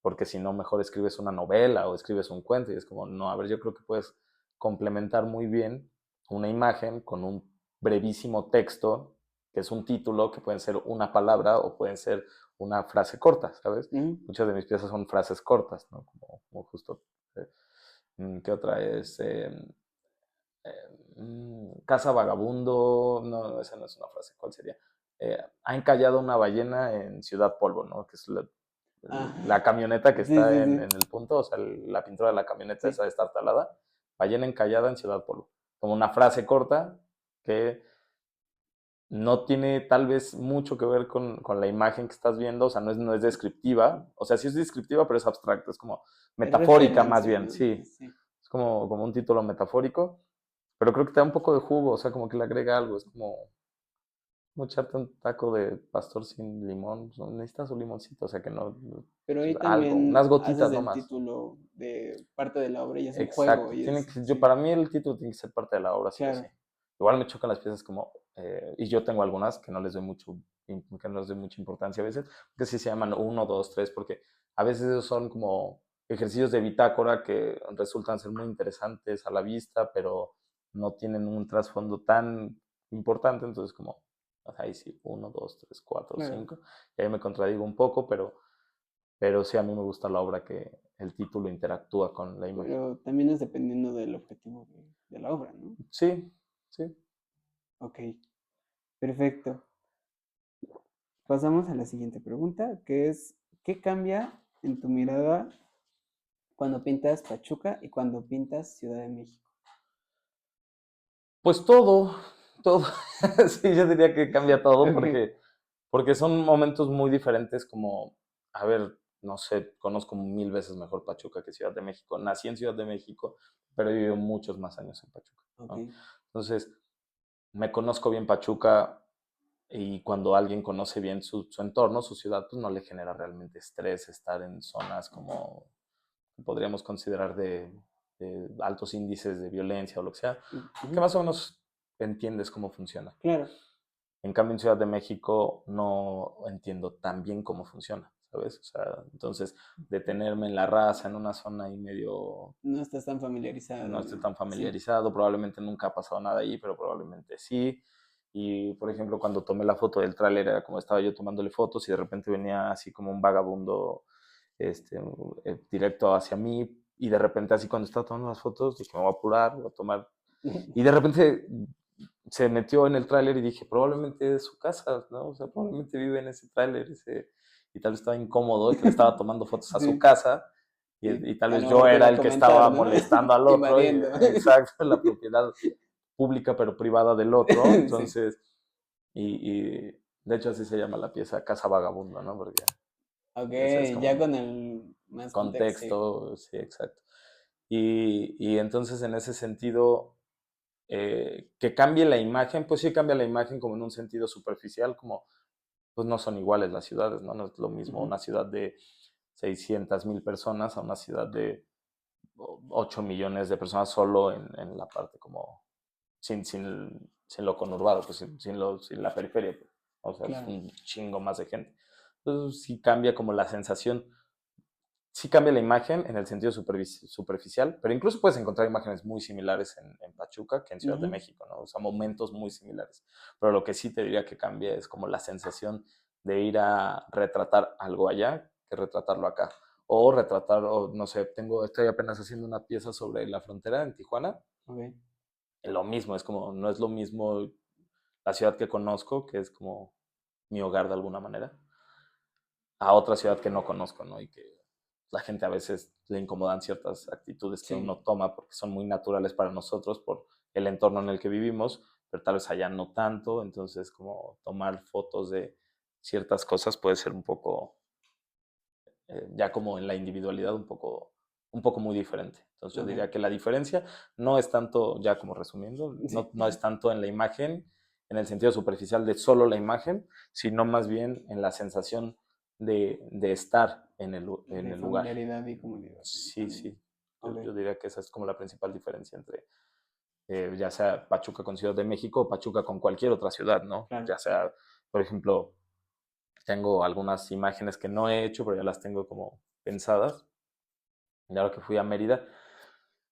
porque si no, mejor escribes una novela o escribes un cuento. Y es como, no, a ver, yo creo que puedes complementar muy bien una imagen con un brevísimo texto, que es un título, que pueden ser una palabra o pueden ser una frase corta, ¿sabes? Ujú. Muchas de mis piezas son frases cortas, ¿no? Como justo. ¿Qué otra es? Casa vagabundo, no, esa no es una frase, ¿cuál sería? Ha encallado una ballena en Ciudad Polvo, ¿no? Que es Ah, la camioneta que sí, está sí, en sí, el punto, o sea, la pintura de la camioneta sí. esa está talada, ballena encallada en Ciudad Polvo. como una frase corta que no tiene tal vez mucho que ver con la imagen que estás viendo, o sea, no es descriptiva, o sea, sí es descriptiva, pero es abstracta, es como Es metafórica más referencia, bien, ¿no? sí, Sí. es como un título metafórico, pero creo que te da un poco de jugo, o sea, como que le agrega algo, es como echarte un taco de pastor sin limón, no, necesitas un limoncito, o sea, que no, Pero ahí algo, también unas haces gotitas del nomás. título de parte de la obra y es un juego Exacto, y es, sí, para mí el título tiene que ser parte de la obra, sí o sí. claro, Igual me chocan las piezas como, y yo tengo algunas que no les doy que no les doy mucha importancia a veces, que sí se llaman uno, dos, tres, porque a veces esos son como ejercicios de bitácora que resultan ser muy interesantes a la vista, pero no tienen un trasfondo tan importante, entonces como, o sea, ahí sí, uno, dos, tres, cuatro, claro. cinco, y ahí me contradigo un poco, pero sí a mí me gusta la obra que el título interactúa con la imagen. Pero también es dependiendo del objetivo de la obra, ¿no? Sí, sí. Ok, perfecto. Pasamos a la siguiente pregunta, que es, ¿qué cambia en tu mirada cuando pintas Pachuca y cuando pintas Ciudad de México? Pues todo. Sí, yo diría que cambia todo Ok, porque son momentos muy diferentes como, a ver, no sé, conozco 1000 veces mejor Pachuca que Ciudad de México. Nací en Ciudad de México, pero he vivido muchos más años en Pachuca, ok, ¿no? Entonces, me conozco bien Pachuca y cuando alguien conoce bien su entorno, su ciudad, pues no le genera realmente estrés estar en zonas como que podríamos considerar de altos índices de violencia o lo que sea, que ujú, más o menos entiendes cómo funciona. claro, En cambio, en Ciudad de México no entiendo tan bien cómo funciona, ¿sabes? O sea, entonces, detenerme en la raza, en una zona ahí medio, no estás tan familiarizado, no estoy tan sí. familiarizado, probablemente nunca ha pasado nada ahí, pero probablemente sí. Y, por ejemplo, cuando tomé la foto del tráiler, era como estaba yo tomándole fotos y de repente venía así como un vagabundo este, directo hacia mí y de repente así cuando estaba tomando las fotos dije, me voy a apurar, voy a tomar. Y de repente se metió en el tráiler y dije, probablemente es su casa, ¿no? O sea, probablemente vive en ese tráiler y tal vez estaba incómodo y que le estaba tomando fotos a su Sí, casa y y tal a vez lo yo mejor te iba era a el que comentar, estaba ¿no? molestando al otro y Invadiendo. exacto, en la propiedad pública pero privada del otro, Sí. entonces, y de hecho así se llama la pieza Casa Vagabunda, ¿no? Porque Ok, ese es ya como con el más contexto, sí. contexto, sí, exacto. Y entonces en ese sentido, que cambie la imagen, pues sí cambia la imagen como en un sentido superficial, como pues no son iguales las ciudades, ¿no? No es lo mismo Ujú, una ciudad de 600,000 personas a una ciudad de 8 millones de personas solo en la parte como sin lo conurbado, pues sin la periferia, pues. O sea, es claro. un chingo más de gente. Entonces sí cambia como la sensación, sí cambia la imagen en el sentido superficial, pero incluso puedes encontrar imágenes muy similares en Pachuca que en Ciudad de Ujú, México, ¿no? O sea, momentos muy similares. Pero lo que sí te diría que cambia es como la sensación de ir a retratar algo allá que retratarlo acá. O retratar, o no sé, estoy apenas haciendo una pieza sobre la frontera en Tijuana. ok, Lo mismo, es como, no es lo mismo la ciudad que conozco, que es como mi hogar de alguna manera, a otra ciudad que no conozco, ¿no? Y que la gente a veces le incomodan ciertas actitudes que sí. uno toma porque son muy naturales para nosotros por el entorno en el que vivimos, pero tal vez allá no tanto, entonces como tomar fotos de ciertas cosas puede ser un poco, ya como en la individualidad, un poco muy diferente. Entonces yo Ok, diría que la diferencia no es tanto, ya como resumiendo, sí. no es tanto en la imagen, en el sentido superficial de solo la imagen, sino más bien en la sensación de estar en De el lugar. familiaridad y comunidad Sí, también. sí. Ok, Yo diría que esa es como la principal diferencia entre ya sea Pachuca con Ciudad de México o Pachuca con cualquier otra ciudad, ¿no? claro. Ya sea, por ejemplo, tengo algunas imágenes que no he hecho, pero ya las tengo como pensadas. Y ahora que fui a Mérida,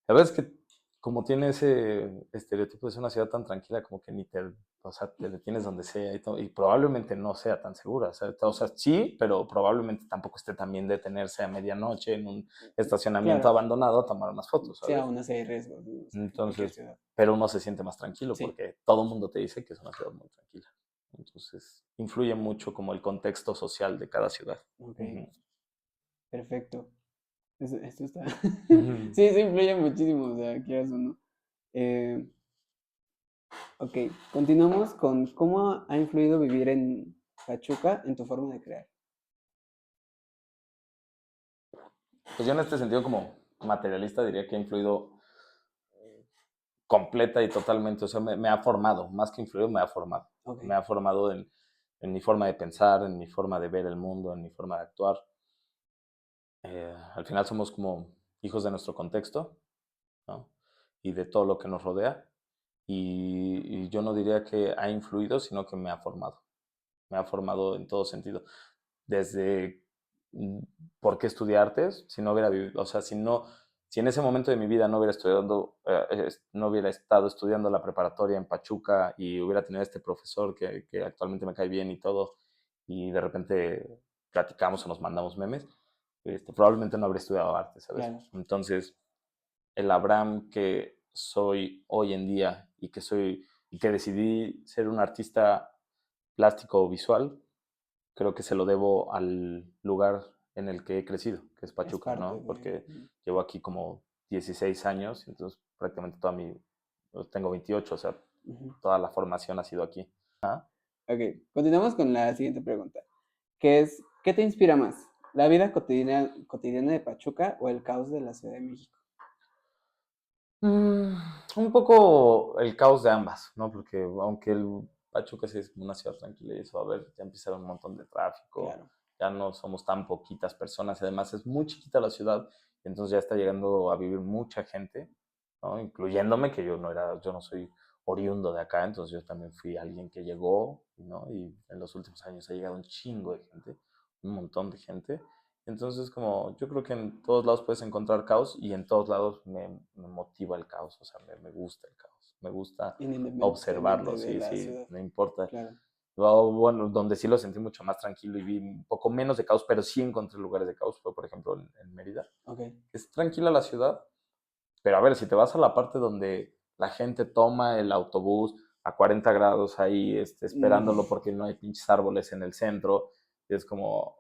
la verdad es que como tiene ese estereotipo de ser una ciudad tan tranquila, como que ni te, o sea, te detienes donde sea y probablemente no sea tan segura. O sea, sí, pero probablemente tampoco esté tan bien detenerse a medianoche en un estacionamiento Claro, abandonado a tomar unas fotos, sí, ¿sabes? aún así hay riesgos, ¿no? O sea, en cualquier Entonces, ciudad. pero uno se siente más tranquilo Sí, porque todo el mundo te dice que es una ciudad muy tranquila. Entonces, influye mucho como el contexto social de cada ciudad. ok, Ujú. perfecto. Esto está. Ujú. Sí, sí, influye muchísimo, o sea, quieras o no. Eh, Ok, continuamos con cómo ha influido vivir en Pachuca en tu forma de crear. Pues yo en este sentido como materialista diría que ha influido completa y totalmente, o sea, me ha formado, más que influido, me ha formado. Ok, Me ha formado en mi forma de pensar, en mi forma de ver el mundo, en mi forma de actuar. Al final somos como hijos de nuestro contexto, ¿no? Y de todo lo que nos rodea. Y yo no diría que ha influido, sino que me ha formado. Me ha formado en todo sentido. Desde por qué estudiar artes, si no hubiera vivido, o sea, si en ese momento de mi vida no hubiera no hubiera estado estudiando la preparatoria en Pachuca y hubiera tenido este profesor que actualmente me cae bien y todo, y de repente platicamos o nos mandamos memes, probablemente no habría estudiado arte, ¿sabes? claro. Entonces, el Abraham que soy hoy en día y que decidí ser un artista plástico o visual, creo que se lo debo al lugar en el que he crecido, que es Es Pachuca, parte ¿no? de... Porque llevo aquí como 16 años, entonces prácticamente tengo 28, o sea, Ujú. toda la formación ha sido aquí. Ok, continuamos con la siguiente pregunta, que es, ¿qué te inspira más? ¿La vida cotidiana de Pachuca o el caos de la Ciudad de México? Mm, un poco el caos de ambas, ¿no? Porque aunque el Pachuca sí es como una ciudad tranquila y eso, a ver, ya empieza a haber un montón de tráfico, Claro. ya no somos tan poquitas personas, además es muy chiquita la ciudad, y entonces ya está llegando a vivir mucha gente, ¿no? Incluyéndome, que yo no soy oriundo de acá, entonces yo también fui alguien que llegó, ¿no? Y en los últimos años ha llegado un chingo de gente, un montón de gente. Entonces, como yo creo que en todos lados puedes encontrar caos y en todos lados me motiva el caos, o sea, me gusta el caos, me gusta Independientemente observarlo, de sí, la sí, ciudad. no importa. Claro. Bueno, donde sí lo sentí mucho más tranquilo y vi un poco menos de caos, pero sí encontré lugares de caos, fue por ejemplo en Mérida. Ok. Es tranquila la ciudad, pero a ver, si te vas a la parte donde la gente toma el autobús a 40 grados ahí, Mm, esperándolo porque no hay pinches árboles en el centro, y es como,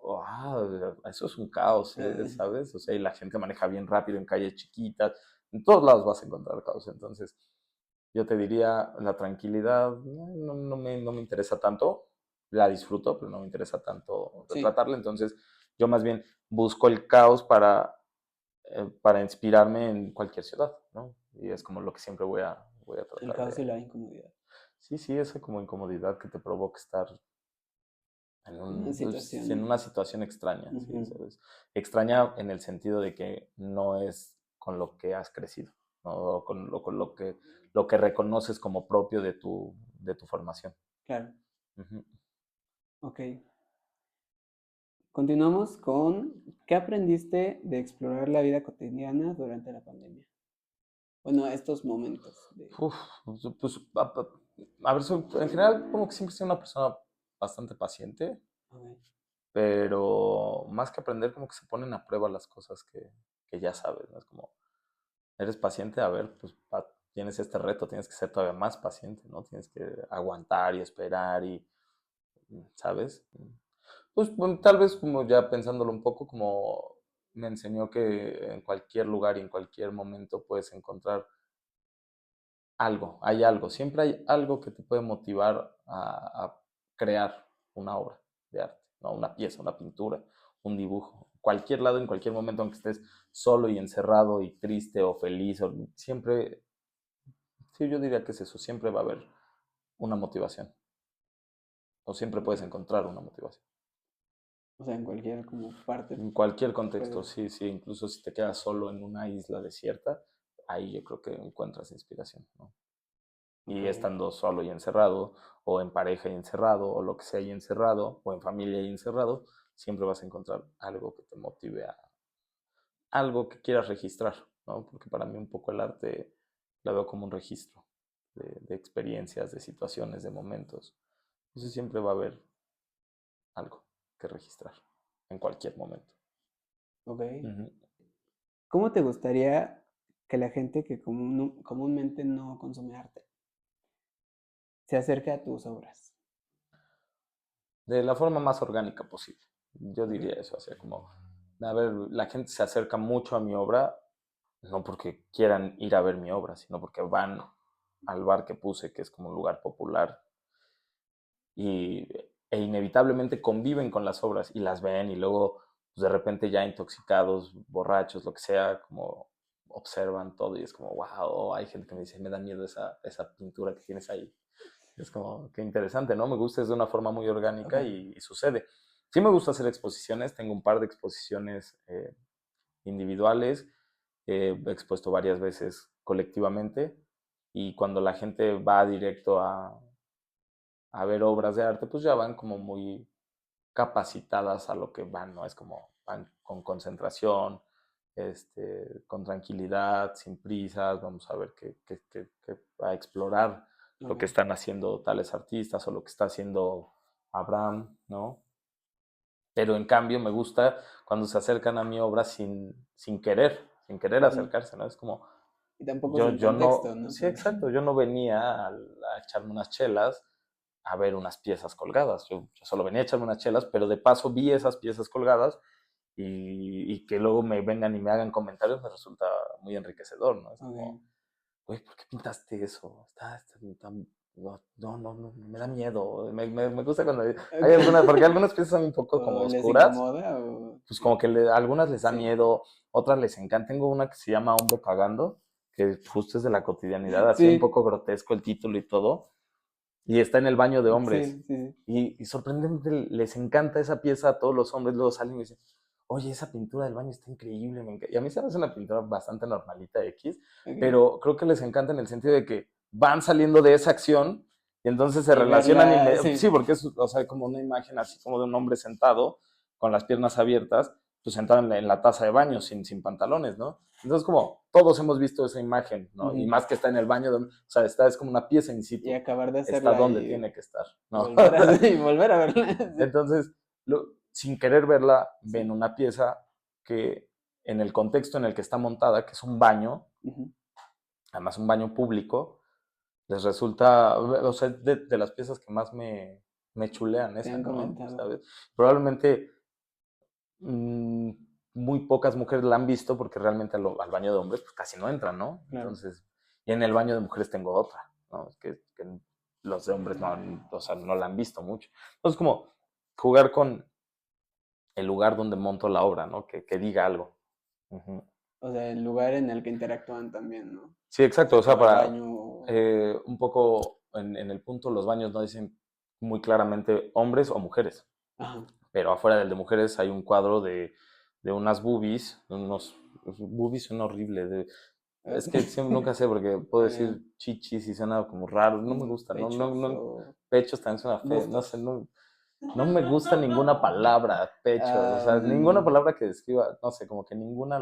eso es un caos, eh, ¿sabes? O sea, y la gente maneja bien rápido en calles chiquitas, en todos lados vas a encontrar caos. Entonces, yo te diría, la tranquilidad no me interesa tanto, la disfruto, pero no me interesa tanto sí, retratarla. Entonces, yo más bien busco el caos para inspirarme en cualquier ciudad, ¿no? Y es como lo que siempre voy a el tratar caos y de... la incomodidad. Sí, sí, esa como incomodidad que te provoca estar Una pues, en situación. una situación extraña, sí, Ujú. ¿sabes? Extraña en el sentido de que no es con lo que has crecido, ¿no? O con lo que reconoces como propio de tu formación. Claro. Ujú. Ok. Continuamos con, ¿qué aprendiste de explorar la vida cotidiana durante la pandemia? Bueno, estos momentos de... Uf, pues, a ver, en general como que siempre soy una persona bastante paciente, Ok. pero más que aprender, como que se ponen a prueba las cosas que ya sabes, ¿no? Es como, eres paciente, a ver, pues tienes este reto, tienes que ser todavía más paciente, ¿no? Tienes que aguantar y esperar y, ¿sabes? Pues bueno, tal vez como ya pensándolo un poco, como me enseñó que en cualquier lugar y en cualquier momento puedes encontrar hay algo, siempre hay algo que te puede motivar a crear una obra de arte, ¿no? Una pieza, una pintura, un dibujo. Cualquier lado, en cualquier momento, aunque estés solo y encerrado y triste o feliz, siempre, sí, yo diría que es eso, siempre va a haber una motivación, o siempre Ok. puedes encontrar una motivación. O sea, en cualquier como parte En cualquier contexto, puedes... sí, sí, incluso si te quedas solo en una isla desierta, ahí yo creo que encuentras inspiración, ¿no? Ok. Y estando solo y encerrado, o en pareja y encerrado, o lo que sea y encerrado, o en familia y encerrado, siempre vas a encontrar algo que te motive a algo que quieras registrar, ¿no? Porque para mí un poco el arte la veo como un registro de experiencias, de situaciones, de momentos. Entonces siempre va a haber algo que registrar en cualquier momento. Ok. Ujú. ¿Cómo te gustaría que la gente que comúnmente no consume arte se acerque a tus obras? De la forma más orgánica posible. Yo Ok. diría eso, o sea, como, a ver, la gente se acerca mucho a mi obra, no porque quieran ir a ver mi obra, sino porque van al bar que puse, que es como un lugar popular, e inevitablemente conviven con las obras y las ven y luego pues, de repente ya intoxicados, borrachos, lo que sea, como observan todo y es como, wow, hay gente que me dice, me da miedo esa pintura que tienes ahí. Es como, qué interesante, ¿no? Me gusta, es de una forma muy orgánica Okay. y sucede. Sí me gusta hacer exposiciones, tengo un par de exposiciones individuales, he expuesto varias veces colectivamente y cuando la gente va directo a ver obras de arte, pues ya van como muy capacitadas a lo que van, ¿no? Es como van con concentración, con tranquilidad, sin prisas, vamos a ver a explorar lo que Okay. están haciendo tales artistas o lo que está haciendo Abraham, ¿no? Pero en cambio me gusta cuando se acercan a mi obra sin querer Ujú. acercarse, ¿no? Es como, Y tampoco yo, sin yo contexto, no, ¿no? sí, exacto, yo no venía a echarme unas chelas a ver unas piezas colgadas. Yo solo venía a echarme unas chelas, pero de paso vi esas piezas colgadas y que luego me vengan y me hagan comentarios me resulta muy enriquecedor, ¿no? Es Okay. como, güey, ¿por qué pintaste eso? No, me da miedo. Me gusta cuando hay algunas, porque algunas piezas son un poco como ¿O les oscuras, incomoda o...? pues como que algunas les da Sí. miedo, otras les encanta. Tengo una que se llama Hombre Cagando, que justo es de la cotidianidad, así un Sí, poco grotesco el título y todo, y está en el baño de hombres. sí, sí. Y sorprendentemente les encanta esa pieza a todos los hombres, luego salen y me dicen, oye, esa pintura del baño está increíble, me encanta. Y a mí se me hace una pintura bastante normalita X, Okay. pero creo que les encanta en el sentido de que van saliendo de esa acción y entonces se Y relacionan, verla, sí, sí. porque es, o sea, como una imagen así como de un hombre sentado, con las piernas abiertas, pues sentado en la taza de baño, sin pantalones, ¿no? Entonces, como todos hemos visto esa imagen, ¿no? Y Ujú. más que está en el baño, o sea, es como una pieza in Y situ, acabar de está hacerla donde y tiene que estar, ¿no? volver a, y volver a verla. Sí. Entonces, sin querer verla, ven Sí. una pieza que en el contexto en el que está montada, que es un baño, Ujú. además un baño público, les resulta, o sea, de las piezas que más me chulean Te esa, han ¿no? comentado. ¿Sabes? Probablemente mmm, muy pocas mujeres la han visto porque realmente al baño de hombres pues casi no entran, ¿no? Claro. Entonces, y en el baño de mujeres tengo otra, ¿no? Es que los de hombres no, o sea, no la han visto mucho. Entonces, como jugar con el lugar donde monto la obra, ¿no? Que diga algo. Ujú. O sea, el lugar en el que interactúan también, ¿no? Sí, O exacto. sea, O sea, como el para baño. un poco en el punto, los baños no dicen muy claramente hombres o mujeres, Ajá. pero afuera del de mujeres hay un cuadro de unas boobies, unos boobies suena horrible. Es que nunca sé porque puedo Eh, decir chichis y suena como raro, no me como gusta, pechos o pechos también suena feo, no sé, bustos. no me gusta ninguna palabra, pechos, o sea, ninguna Am, palabra que describa, no sé, como que ninguna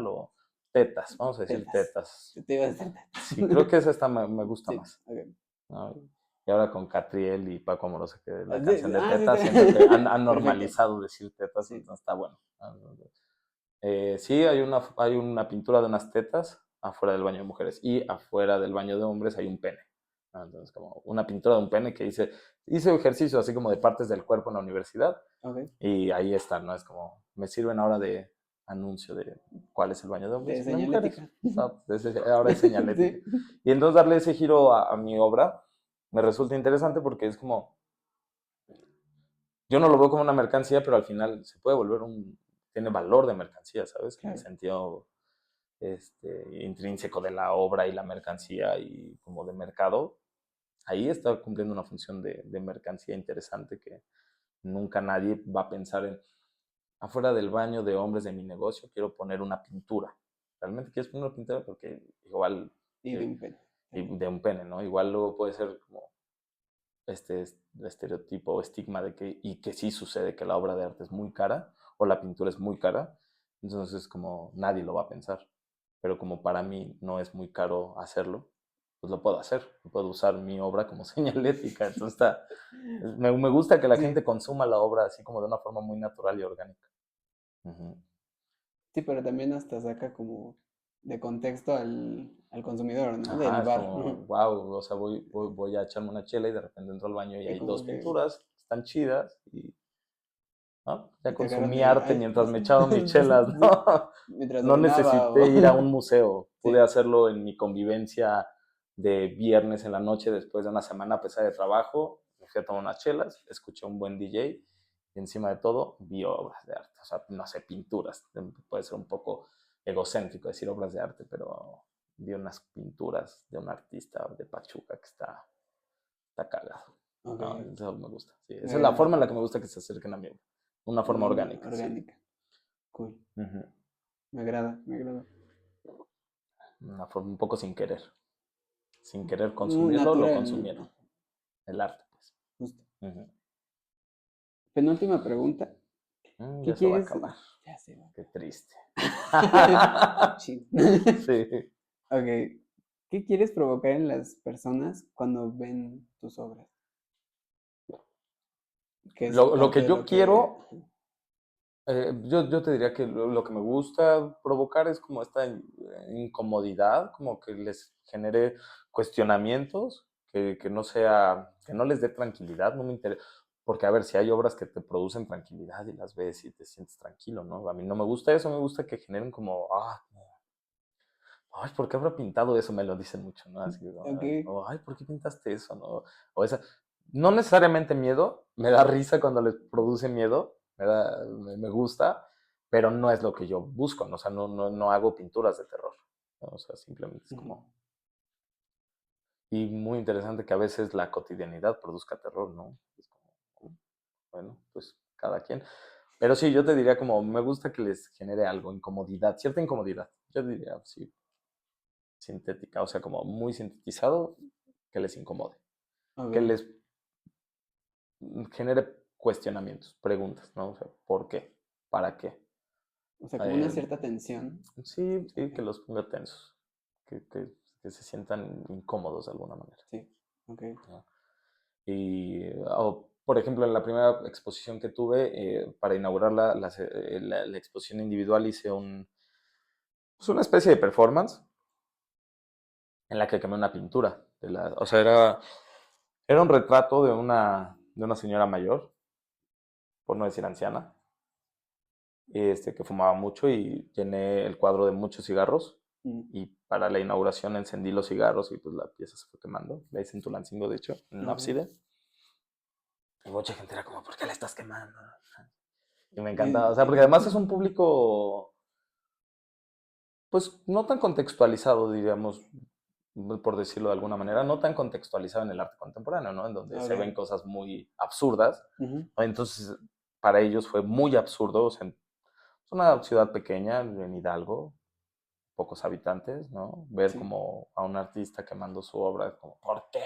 tetas, vamos a decir tetas. tetas. Te iba a decir Sí, creo que tetas. esa me gusta Sí, más, ok. ¿no? Y ahora con Catriel y Paco Amoroso, que la Sí, canción de sí, tetas, siento que han perfecto. normalizado decir tetas, Sí. entonces está bueno. Sí, hay una pintura de unas tetas afuera del baño de mujeres y afuera del baño de hombres hay un pene. Entonces, como una pintura de un pene que hice ejercicio así como de partes del cuerpo en la universidad Ok. y ahí están, ¿no? Es como, me sirven ahora de anuncio de cuál es el baño de De hombres y de mujeres. señalética. Ahora es señalética. Sí. Y entonces darle ese giro a mi obra me resulta interesante porque es como, yo no lo veo como una mercancía, pero al final se puede volver tiene valor de mercancía, ¿sabes? En el Claro. sentido intrínseco de la obra y la mercancía y como de mercado. Ahí está cumpliendo una función de mercancía interesante que nunca nadie va a pensar en, afuera del baño de hombres de mi negocio, quiero poner una pintura. Realmente quieres poner una pintura porque igual, Y de un pene. y de un pene, ¿no? Igual luego puede ser como este estereotipo o estigma de y que sí sucede que la obra de arte es muy cara o la pintura es muy cara, entonces como nadie lo va a pensar. Pero como para mí no es muy caro hacerlo, pues lo puedo hacer, puedo usar mi obra como señalética, entonces me gusta que la gente Sí. consuma la obra así como de una forma muy natural y orgánica. Ujú. Sí, pero también hasta saca como de contexto al consumidor, ¿no? Ajá, Del es bar. como, wow, o sea, voy a echarme una chela y de repente entro al baño y Y hay dos como que. pinturas, están chidas y ¿no? Ya Y te agarran consumí y. arte Ay, mientras me echaba mis chelas, sí. ¿no? Mientras No orinaba necesité o. ir a un museo, pude Sí, hacerlo en mi convivencia de viernes en la noche después de una semana pesada de trabajo, me fui a tomar unas chelas, escuché un buen DJ y encima de todo vi obras de arte, o sea, no sé, pinturas, puede ser un poco egocéntrico decir obras de arte, pero vi unas pinturas de un artista de Pachuca que está cagado. Ok. No, eso me gusta. Sí, esa es la Eh, forma en la que me gusta que se acerquen a mí. Una forma orgánica, sí. orgánica. Cool. Ujú. Me agrada, me agrada. Una forma un poco sin querer. Sin querer Muy consumirlo, lo natural, consumieron. ¿no? El arte, pues. Justo. Ujú. Penúltima pregunta. Ya ¿Qué se va a quieres? acabar. Ya se va. Qué triste. Shit. Sí. Ok. ¿Qué quieres provocar en las personas cuando ven tus obras? Que es Lo parte que de yo lo que... quiero, yo te diría que lo que me gusta provocar es como esta incomodidad, como que les genere cuestionamientos, que no sea, que no les dé tranquilidad, no me interesa. Porque, a ver, si hay obras que te producen tranquilidad y las ves y te sientes tranquilo, ¿no? A mí no me gusta eso, me gusta que generen como, ay, ¿por qué habrá pintado eso? Me lo dicen mucho, ¿no? Así, Ok. o, ay, ¿por qué pintaste eso? ¿No? O esa, no necesariamente miedo, me da risa cuando les produce miedo, me gusta, pero no es lo que yo busco, ¿no? O sea, no hago pinturas de terror, ¿no? O sea, simplemente es Ujú. como, y muy interesante que a veces la cotidianidad produzca terror, ¿no? Es como, bueno, pues cada quien. Pero sí, yo te diría como, me gusta que les genere algo, incomodidad, cierta incomodidad. Yo diría, sí, sintética, o sea, como muy sintetizado, que les incomode, que Ok. les genere cuestionamientos, preguntas, ¿no? O sea, ¿por qué? ¿Para qué? O sea, como una Eh, cierta tensión. sí, sí, Ok. que los ponga tensos, que se sientan incómodos de alguna manera, Sí. Ok. ¿no? Y, por ejemplo, en la primera exposición que tuve, para inaugurar la exposición individual, hice pues una especie de performance en la que quemé una pintura. O sea, era un retrato de una señora mayor, por no decir anciana, que fumaba mucho y llené el cuadro de muchos cigarros. Mm. Y para la inauguración encendí los cigarros y pues la pieza se fue quemando. La hice en Tulancingo, de hecho, en un Ok. ábside. Y mucha gente era como, ¿por qué la estás quemando? Y me encantaba, o sea, porque Y- además es un público, pues, no tan contextualizado, diríamos, por decirlo de alguna manera, no tan contextualizado en el arte contemporáneo, ¿no? En donde se ven Ok. cosas muy absurdas. Ujú. Entonces, para ellos fue muy absurdo, o sea, es una ciudad pequeña en Hidalgo, pocos habitantes, ¿no? Ver Sí. como a un artista quemando su obra, como, ¿por qué?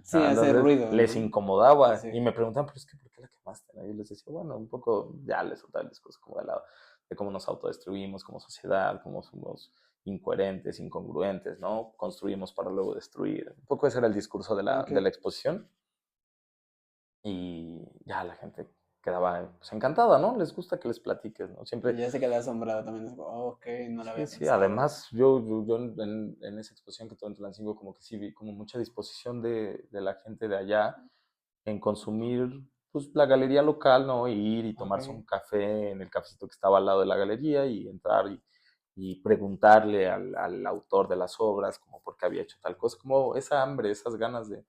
Sí, ¿No? hace Entonces ruido, les ¿no? incomodaba y Sí. me preguntaban, pero es que, ¿por qué la quemaste? ¿No? Y yo les decía, bueno, un poco, ya les soltaba el discurso como de cómo nos autodestruimos como sociedad, cómo somos incoherentes, incongruentes, ¿no? Construimos para luego destruir. Un poco ese era el discurso de la, Ok. de la exposición y ya la gente quedaba pues, encantada, ¿no? Les gusta que les platiques, ¿no? Siempre, Y ya se queda asombrado también. Es como, "Oh, ok, no lo sí, había sí, pensado". además yo en esa exposición que tuve en Tulancingo como que sí vi como mucha disposición de la gente de allá en consumir pues la galería local, ¿no? Y ir y Ok. tomarse un café en el cafecito que estaba al lado de la galería y entrar y preguntarle al autor de las obras como por qué había hecho tal cosa, como esa hambre, esas ganas de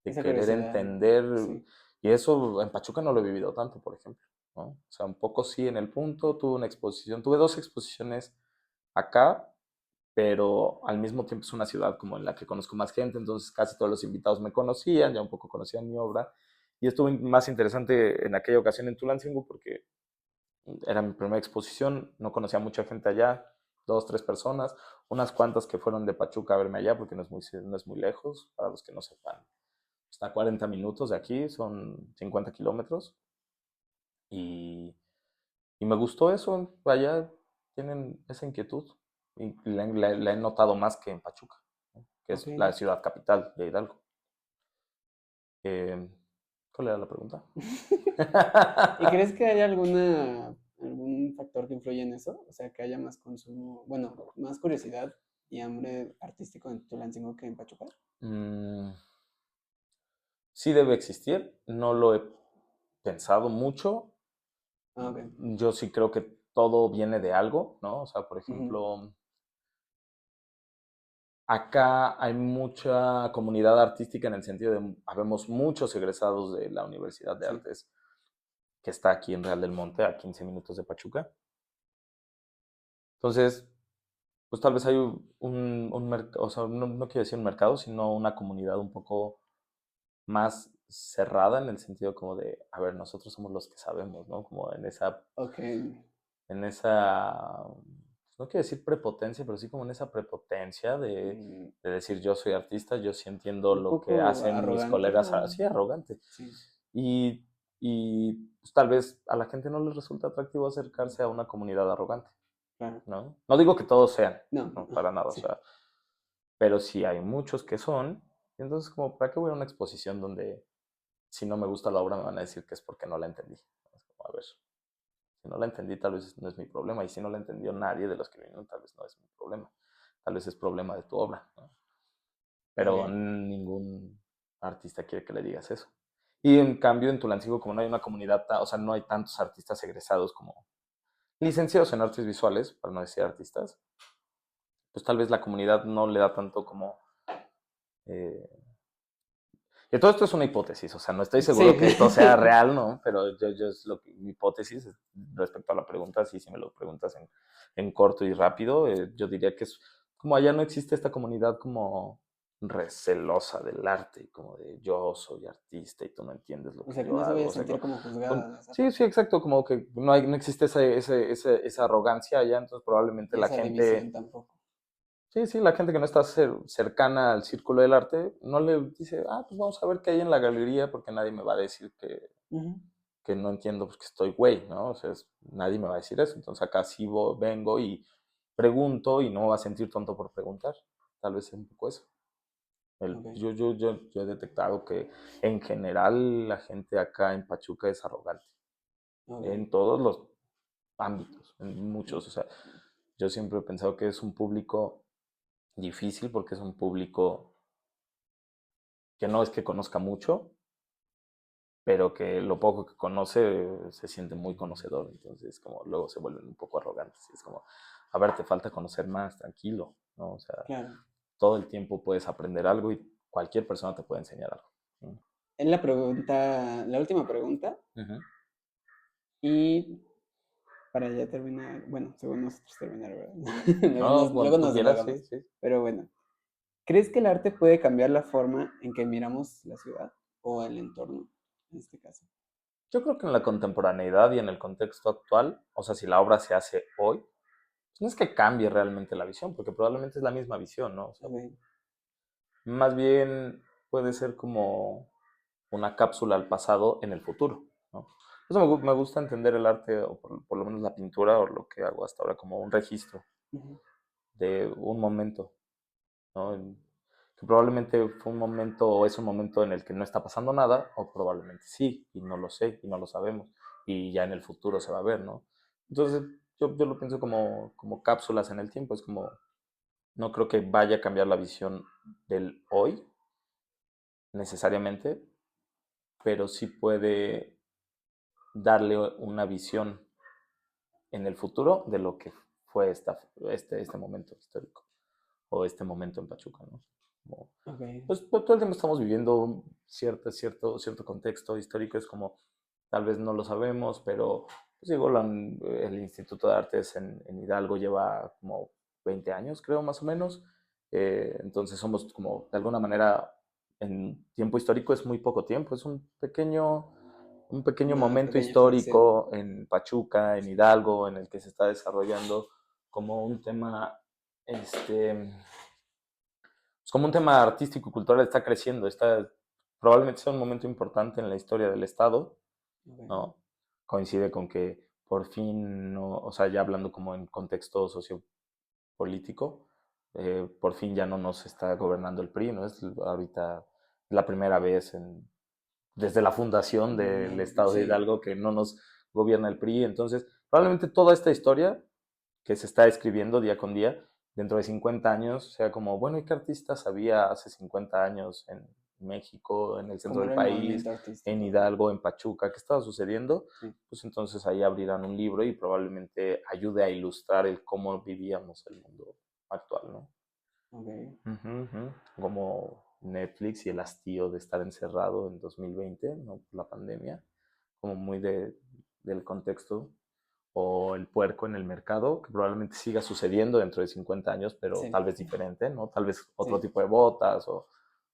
Esa querer curiosidad. entender. Sí. Y eso en Pachuca no lo he vivido tanto, por ejemplo, ¿no? O sea, un poco sí en el punto, tuve dos exposiciones acá, pero al mismo tiempo es una ciudad como en la que conozco más gente, entonces casi todos los invitados me conocían, ya un poco conocían mi obra, y estuvo más interesante en aquella ocasión en Tulancingo porque era mi primera exposición, no conocía mucha gente allá, dos, tres personas, unas cuantas que fueron de Pachuca a verme allá porque no es muy lejos, para los que no sepan, está a 40 minutos de aquí, son 50 kilómetros, y, y me gustó eso, allá tienen esa inquietud, y la he notado más que en Pachuca, ¿no? Que Ok. es la ciudad capital de Hidalgo. Eh, ¿Cuál era la pregunta? ¿Y crees que hay algún factor que influye en eso? O sea, que haya más consumo, bueno, más curiosidad y hambre artístico en Tulancingo que en Pachuca. Mm, sí debe existir, no lo he pensado mucho. Ah, ok. Yo sí creo que todo viene de algo, ¿no? O sea, por Ujú. ejemplo, Acá hay mucha comunidad artística en el sentido de, habemos muchos egresados de la Universidad de Sí. Artes que está aquí en Real del Monte, a 15 minutos de Pachuca. Entonces, pues tal vez hay un mercado, o sea, no quiero decir un mercado, sino una comunidad un poco más cerrada en el sentido como de, a ver, nosotros somos los que sabemos, ¿no? Como Ok. en esa, no quiero decir prepotencia, pero sí como en esa prepotencia Mm, de decir yo soy artista, yo sí entiendo un lo que poco hacen mis arrogante colegas, o... así arrogante. Sí, Y, y pues, tal vez a la gente no les resulta atractivo acercarse a una comunidad arrogante, claro. ¿no? No digo que todos sean, No, no, no, para nada, o sí, sea, pero sí hay muchos que son, y entonces como, ¿para qué voy a una exposición donde si no me gusta la obra me van a decir que es porque no la entendí? Es como, a ver, si no la entendí tal vez no es mi problema, y si no la entendió nadie de los que vinieron tal vez no es mi problema, tal vez es problema de tu obra, ¿no? Pero ok, ningún artista quiere que le digas eso. Y en cambio en Tulancingo, como no hay una comunidad, o sea, no hay tantos artistas egresados como licenciados en artes visuales, para no decir artistas, pues tal vez la comunidad no le da tanto como... Eh, y todo esto es una hipótesis, o sea, no estoy sí, seguro que esto sea real, ¿no? Pero yo es lo que, mi hipótesis respecto a la pregunta, sí, si me lo preguntas en corto y rápido, yo diría que es como allá no existe esta comunidad como recelosa del arte, como de yo soy artista y tú no entiendes lo o que sea, que yo no se vaya hago, a o sea, sentir como juzgada de esa sí, parte. sí, exacto, como que no existe esa arrogancia allá, entonces probablemente Y la esa división gente, tampoco. sí, sí, la gente que no está cercana al círculo del arte, no le dice, ah, pues vamos a ver qué hay en la galería, porque nadie me va a decir Ujú, que no entiendo, pues que estoy güey, ¿no? O sea, nadie me va a decir eso. Entonces acá sí vengo y pregunto y no me va a sentir tonto por preguntar. Tal vez es un poco eso. ok, Yo he detectado que en general la gente acá en Pachuca es arrogante, ok. en todos los ámbitos, en muchos. O sea, yo siempre he pensado que es un público difícil porque es un público que no es que conozca mucho, pero que lo poco que conoce se siente muy conocedor, entonces como luego se vuelven un poco arrogantes, y es como, a ver, te falta conocer más, tranquilo, ¿no? O sea, Claro. todo el tiempo puedes aprender algo y cualquier persona te puede enseñar algo. ¿No? Es la pregunta, la última pregunta. Ujú. Y para ya terminar, bueno, según nosotros terminar, ¿verdad? No, Luego cuando tú nos quieras, divagamos. sí, sí. Pero bueno, ¿crees que el arte puede cambiar la forma en que miramos la ciudad o el entorno, en este caso? Yo creo que en la contemporaneidad y en el contexto actual, o sea, si la obra se hace hoy, no es que cambie realmente la visión, porque probablemente es la misma visión, ¿no? O sea, Ok, más bien puede ser como una cápsula al pasado en el futuro, ¿no? Eso me gusta entender el arte, o por lo menos la pintura, o lo que hago hasta ahora, como un registro ujú, de un momento, ¿no? Que probablemente fue un momento o es un momento en el que no está pasando nada, o probablemente sí, y no lo sé, y no lo sabemos, y ya en el futuro se va a ver, ¿no? Entonces, yo lo pienso como cápsulas en el tiempo, es como, no creo que vaya a cambiar la visión del hoy necesariamente, pero sí puede darle una visión en el futuro de lo que fue este momento histórico o este momento en Pachuca, ¿no? Como, ok, pues todo el tiempo estamos viviendo cierto contexto histórico, es como, tal vez no lo sabemos, pero pues digo, el Instituto de Artes en Hidalgo lleva como 20 años, creo, más o menos. Entonces somos como, de alguna manera, en tiempo histórico es muy poco tiempo, es un pequeño una momento pequeña fracción. histórico en Pachuca, en Hidalgo, en el que se está desarrollando como un tema, pues como un tema artístico y cultural está creciendo, probablemente sea un momento importante en la historia del Estado, Ok, ¿no? Coincide con que por fin, no, o sea, ya hablando como en contexto sociopolítico, por fin ya no nos está gobernando el PRI, ¿no? Es ahorita la primera vez desde la fundación del Estado de sí, Hidalgo que no nos gobierna el PRI. Entonces, probablemente toda esta historia que se está escribiendo día con día, dentro de 50 años, sea como, bueno, ¿y qué artistas había hace 50 años en México, en el centro como del era el país, movimiento en artístico, ¿no? Hidalgo, en Pachuca? ¿Qué estaba sucediendo? Sí, Pues entonces ahí abrirán un libro y probablemente ayude a ilustrar el cómo vivíamos el mundo actual, ¿no? Ok. Ujú, ujú. Como Netflix y el hastío de estar encerrado en 2020, ¿no? Por la pandemia, como muy del contexto, o el puerco en el mercado, que probablemente siga sucediendo dentro de 50 años, pero Sí, tal vez diferente, ¿no? Tal vez otro sí. tipo de botas, o,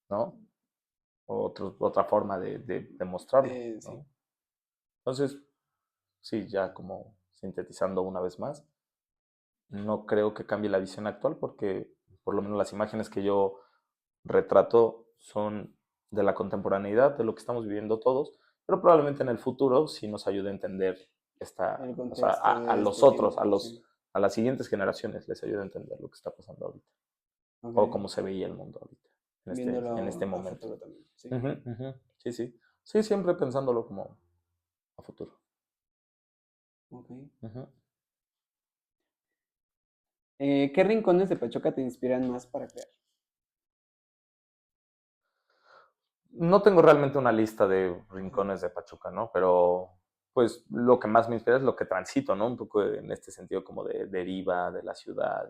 ¿no? O otra forma de mostrarlo, Sí. ¿no? Entonces, sí, ya como sintetizando una vez más, no creo que cambie la visión actual porque por lo menos las imágenes que yo retrato son de la contemporaneidad, de lo que estamos viviendo todos, pero probablemente en el futuro sí nos ayude a entender El o sea, contexto a de los este otros, tiempo, sí. a las siguientes generaciones les ayude a entender lo que está pasando ahorita, o Ok. cómo se veía el mundo ahorita, en este Viéndolo a momento. futuro también, sí. Ujú, ujú. Sí, sí. Sí, siempre pensándolo como a futuro. Ok. Ujú. ¿Qué rincones de Pachuca te inspiran más para crear? No tengo realmente una lista de Ajá. rincones de Pachuca, ¿no? Pero pues lo que más me inspira es lo que transito, ¿no? Un poco en este sentido como de deriva de la ciudad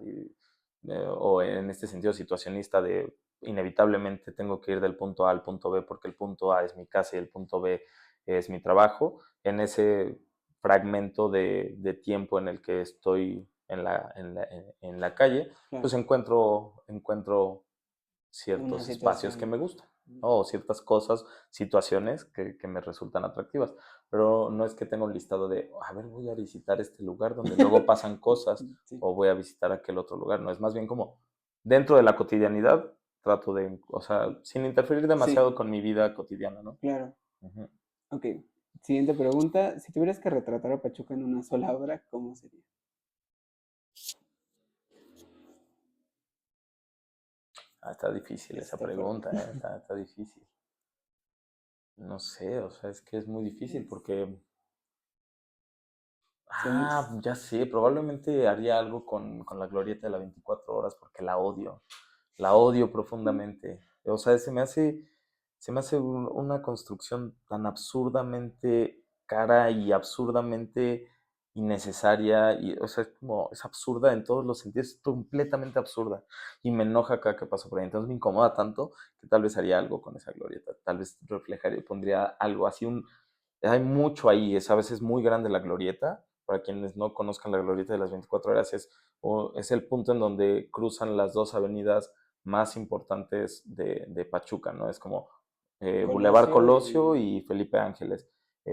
o en este sentido situacionista de inevitablemente tengo que ir del punto A al punto B porque el punto A es mi casa y el punto B es mi trabajo. En ese fragmento de tiempo en el que estoy en la calle, pues Claro. encuentro Una ciertos espacios que situación. me gustan, ¿no? O ciertas cosas, situaciones que me resultan atractivas. Pero no es que tenga un listado de, a ver, voy a visitar este lugar donde luego pasan cosas Sí, o voy a visitar aquel otro lugar. No, es más bien como dentro de la cotidianidad, trato de, o sea, sin interferir demasiado sí, con mi vida cotidiana, ¿no? claro. Ujú. Ok. Siguiente pregunta. Si tuvieras que retratar a Pachuca en una sola obra, ¿cómo sería? Está difícil esa Está fuerte. pregunta, ¿eh? Está difícil. No sé, o sea, es que es muy difícil Es- porque son- Ya sé, probablemente haría algo con la glorieta de la 24 horas porque la odio profundamente. O sea, se me hace una construcción tan absurdamente cara y absurdamente innecesaria, y, o sea, es absurda en todos los sentidos, es completamente absurda, y me enoja cada que paso por ahí, entonces me incomoda tanto que tal vez haría algo con esa glorieta, tal vez reflejaría, pondría algo así, hay mucho ahí, es a veces muy grande la glorieta. Para quienes no conozcan la glorieta de las 24 horas, es el punto en donde cruzan las dos avenidas más importantes de Pachuca, ¿no? Es como Boulevard Colosio Colosio y... y Felipe Ángeles.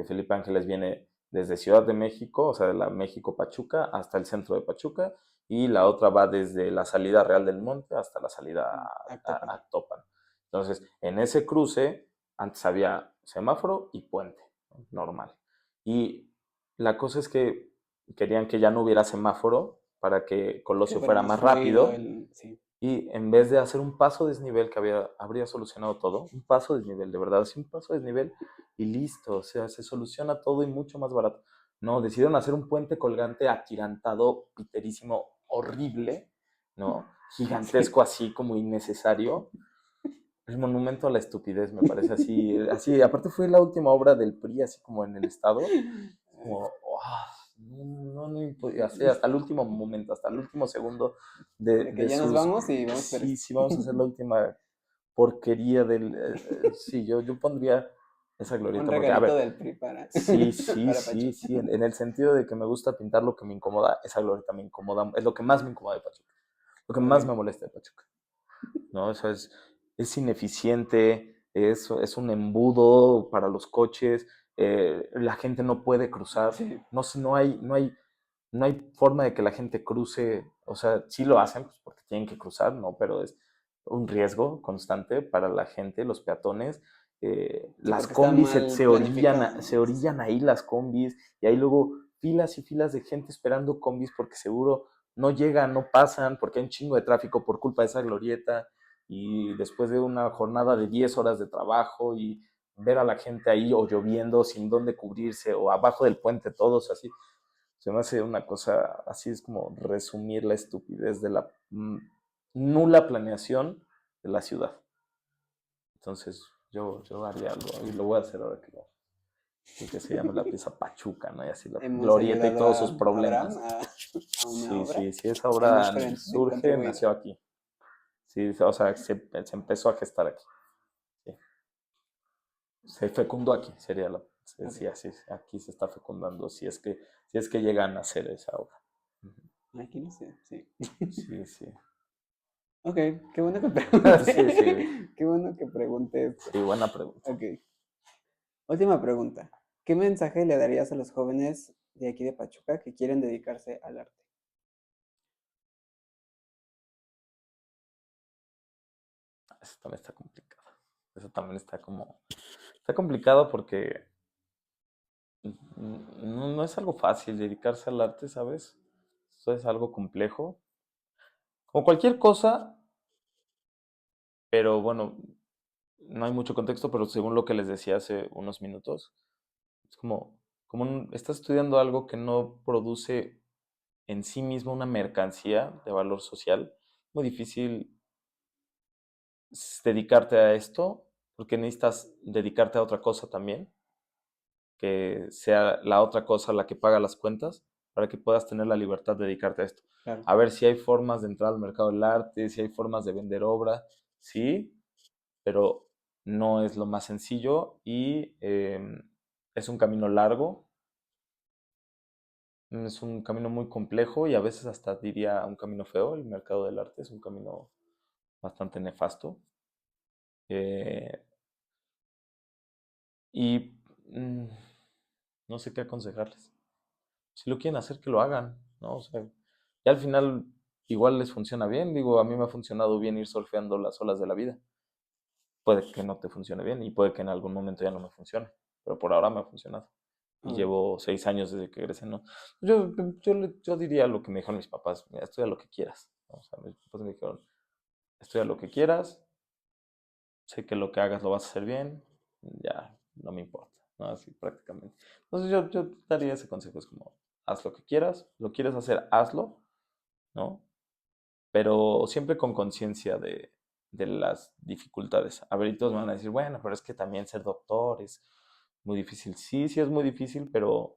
Felipe Ángeles viene desde Ciudad de México, o sea, de la México Pachuca, hasta el centro de Pachuca, y la otra va desde la salida Real del Monte hasta la salida Actopan. a Topan. Entonces, en ese cruce, antes había semáforo y puente normal. Y la cosa es que querían que ya no hubiera semáforo para que Que Colosio fuera fuera más más fluido rápido el... Sí. y en vez de hacer un paso desnivel que habría solucionado todo, un paso desnivel, de verdad, así un paso desnivel y listo, o sea, se soluciona todo y mucho más barato. No, decidieron hacer un puente colgante atirantado, piterísimo, horrible, ¿no? Sí. Gigantesco así como innecesario. El monumento a la estupidez, me parece así, así, aparte fue la última obra del PRI, así como en el estado, es como, no podía hacer hasta el último momento, hasta el último segundo De que de ya nos sus, vamos y vamos por sí, esto. sí, vamos a hacer la última porquería sí, yo pondría esa Un glorieta, porque, a regalito ver, del PRI para sí, Pachuca. sí, en el sentido de que me gusta pintar lo que me incomoda, esa glorieta me incomoda, es lo que más me incomoda de Pachuca, lo que más me Ok. molesta de Pachuca. ¿No? Eso es ineficiente, es un embudo para los coches, la gente no puede cruzar, Sí. no hay forma de que la gente cruce, o sea, sí lo hacen pues, porque tienen que cruzar, ¿no? Pero es un riesgo constante para la gente, los peatones. Sí, Las porque está combis mal planificado, se ¿no? Sí. orillan ahí las combis y hay luego filas y filas de gente esperando combis porque seguro no llegan, no pasan, porque hay un chingo de tráfico por culpa de esa glorieta y después de una jornada de 10 horas de trabajo y ver a la gente ahí o lloviendo sin dónde cubrirse o abajo del puente todos así, se me hace una cosa, así es como resumir la estupidez de la nula planeación de la ciudad. Entonces yo haría algo y lo voy a hacer ahora que se llame la pieza Pachuca, ¿no? Y así la Hemos glorieta y ayudado todos sus a Abraham problemas. a una Sí, obra. sí, si esa Hemos obra surge, contribuido. nació aquí. Sí, o sea, se empezó a gestar aquí. Sí. Se fecundó aquí, sería se Ok. decía así, aquí se está fecundando, si es que llegan a hacer esa obra. Ujú. Aquí no sé, sí. Sí, sí. Ok, qué bueno que Sí, sí, pregunté. Qué bueno que pregunté esto. sí, buena pregunta. Ok. Última pregunta. ¿Qué mensaje le darías a los jóvenes de aquí de Pachuca que quieren dedicarse al arte? Eso también está complicado. Eso también está complicado porque no es algo fácil dedicarse al arte, ¿sabes? Eso es algo complejo. Como cualquier cosa, pero bueno, no hay mucho contexto, pero según lo que les decía hace unos minutos, es como estás estudiando algo que no produce en sí mismo una mercancía de valor social. Muy difícil dedicarte a esto porque necesitas dedicarte a otra cosa también, que sea la otra cosa la que paga las cuentas para que puedas tener la libertad de dedicarte a esto. Claro. A ver si hay formas de entrar al mercado del arte, si hay formas de vender obra, sí, pero no es lo más sencillo y es un camino largo, es un camino muy complejo y a veces hasta diría un camino feo. El mercado del arte es un camino bastante nefasto. Eh, y no sé qué aconsejarles. Si lo quieren hacer, que lo hagan, ¿no? O sea, ya al final igual les funciona bien. Digo, a mí me ha funcionado bien ir surfeando las olas de la vida. Puede que no te funcione bien y puede que en algún momento ya no me funcione, pero por ahora me ha funcionado. Y Ok. llevo 6 años desde que egresé, ¿no? Yo diría lo que me dijeron mis papás: mira, estudia lo que quieras, ¿no? O sea, mis papás me dijeron: estudia lo que quieras, sé que lo que hagas lo vas a hacer bien, ya, no me importa, ¿no? Así prácticamente. Entonces yo daría ese consejo, es como, haz lo que quieras, lo quieres hacer, hazlo, ¿no? Pero siempre con conciencia de las dificultades. A ver, y todos me van a decir, bueno, pero es que también ser doctor es muy difícil. Sí, sí es muy difícil, pero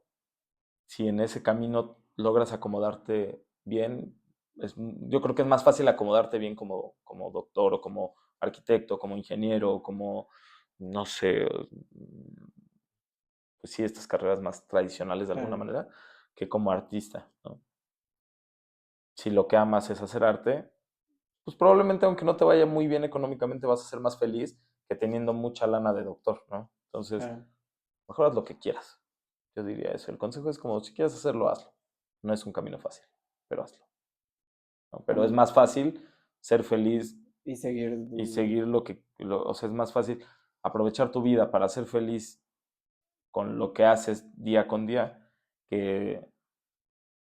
si en ese camino logras acomodarte bien, yo creo que es más fácil acomodarte bien como doctor o como arquitecto, como ingeniero, como, no sé, pues sí, estas carreras más tradicionales de alguna Claro. manera, que como artista, ¿no? Si lo que amas es hacer arte, pues probablemente aunque no te vaya muy bien económicamente, vas a ser más feliz que teniendo mucha lana de doctor, ¿no? Entonces, Claro. mejor haz lo que quieras. Yo diría eso. El consejo es como, si quieres hacerlo, hazlo. No es un camino fácil, pero hazlo, ¿no? Pero es Am- más fácil ser feliz y seguir. y seguir o sea, es más fácil aprovechar tu vida para ser feliz con lo que haces día con día que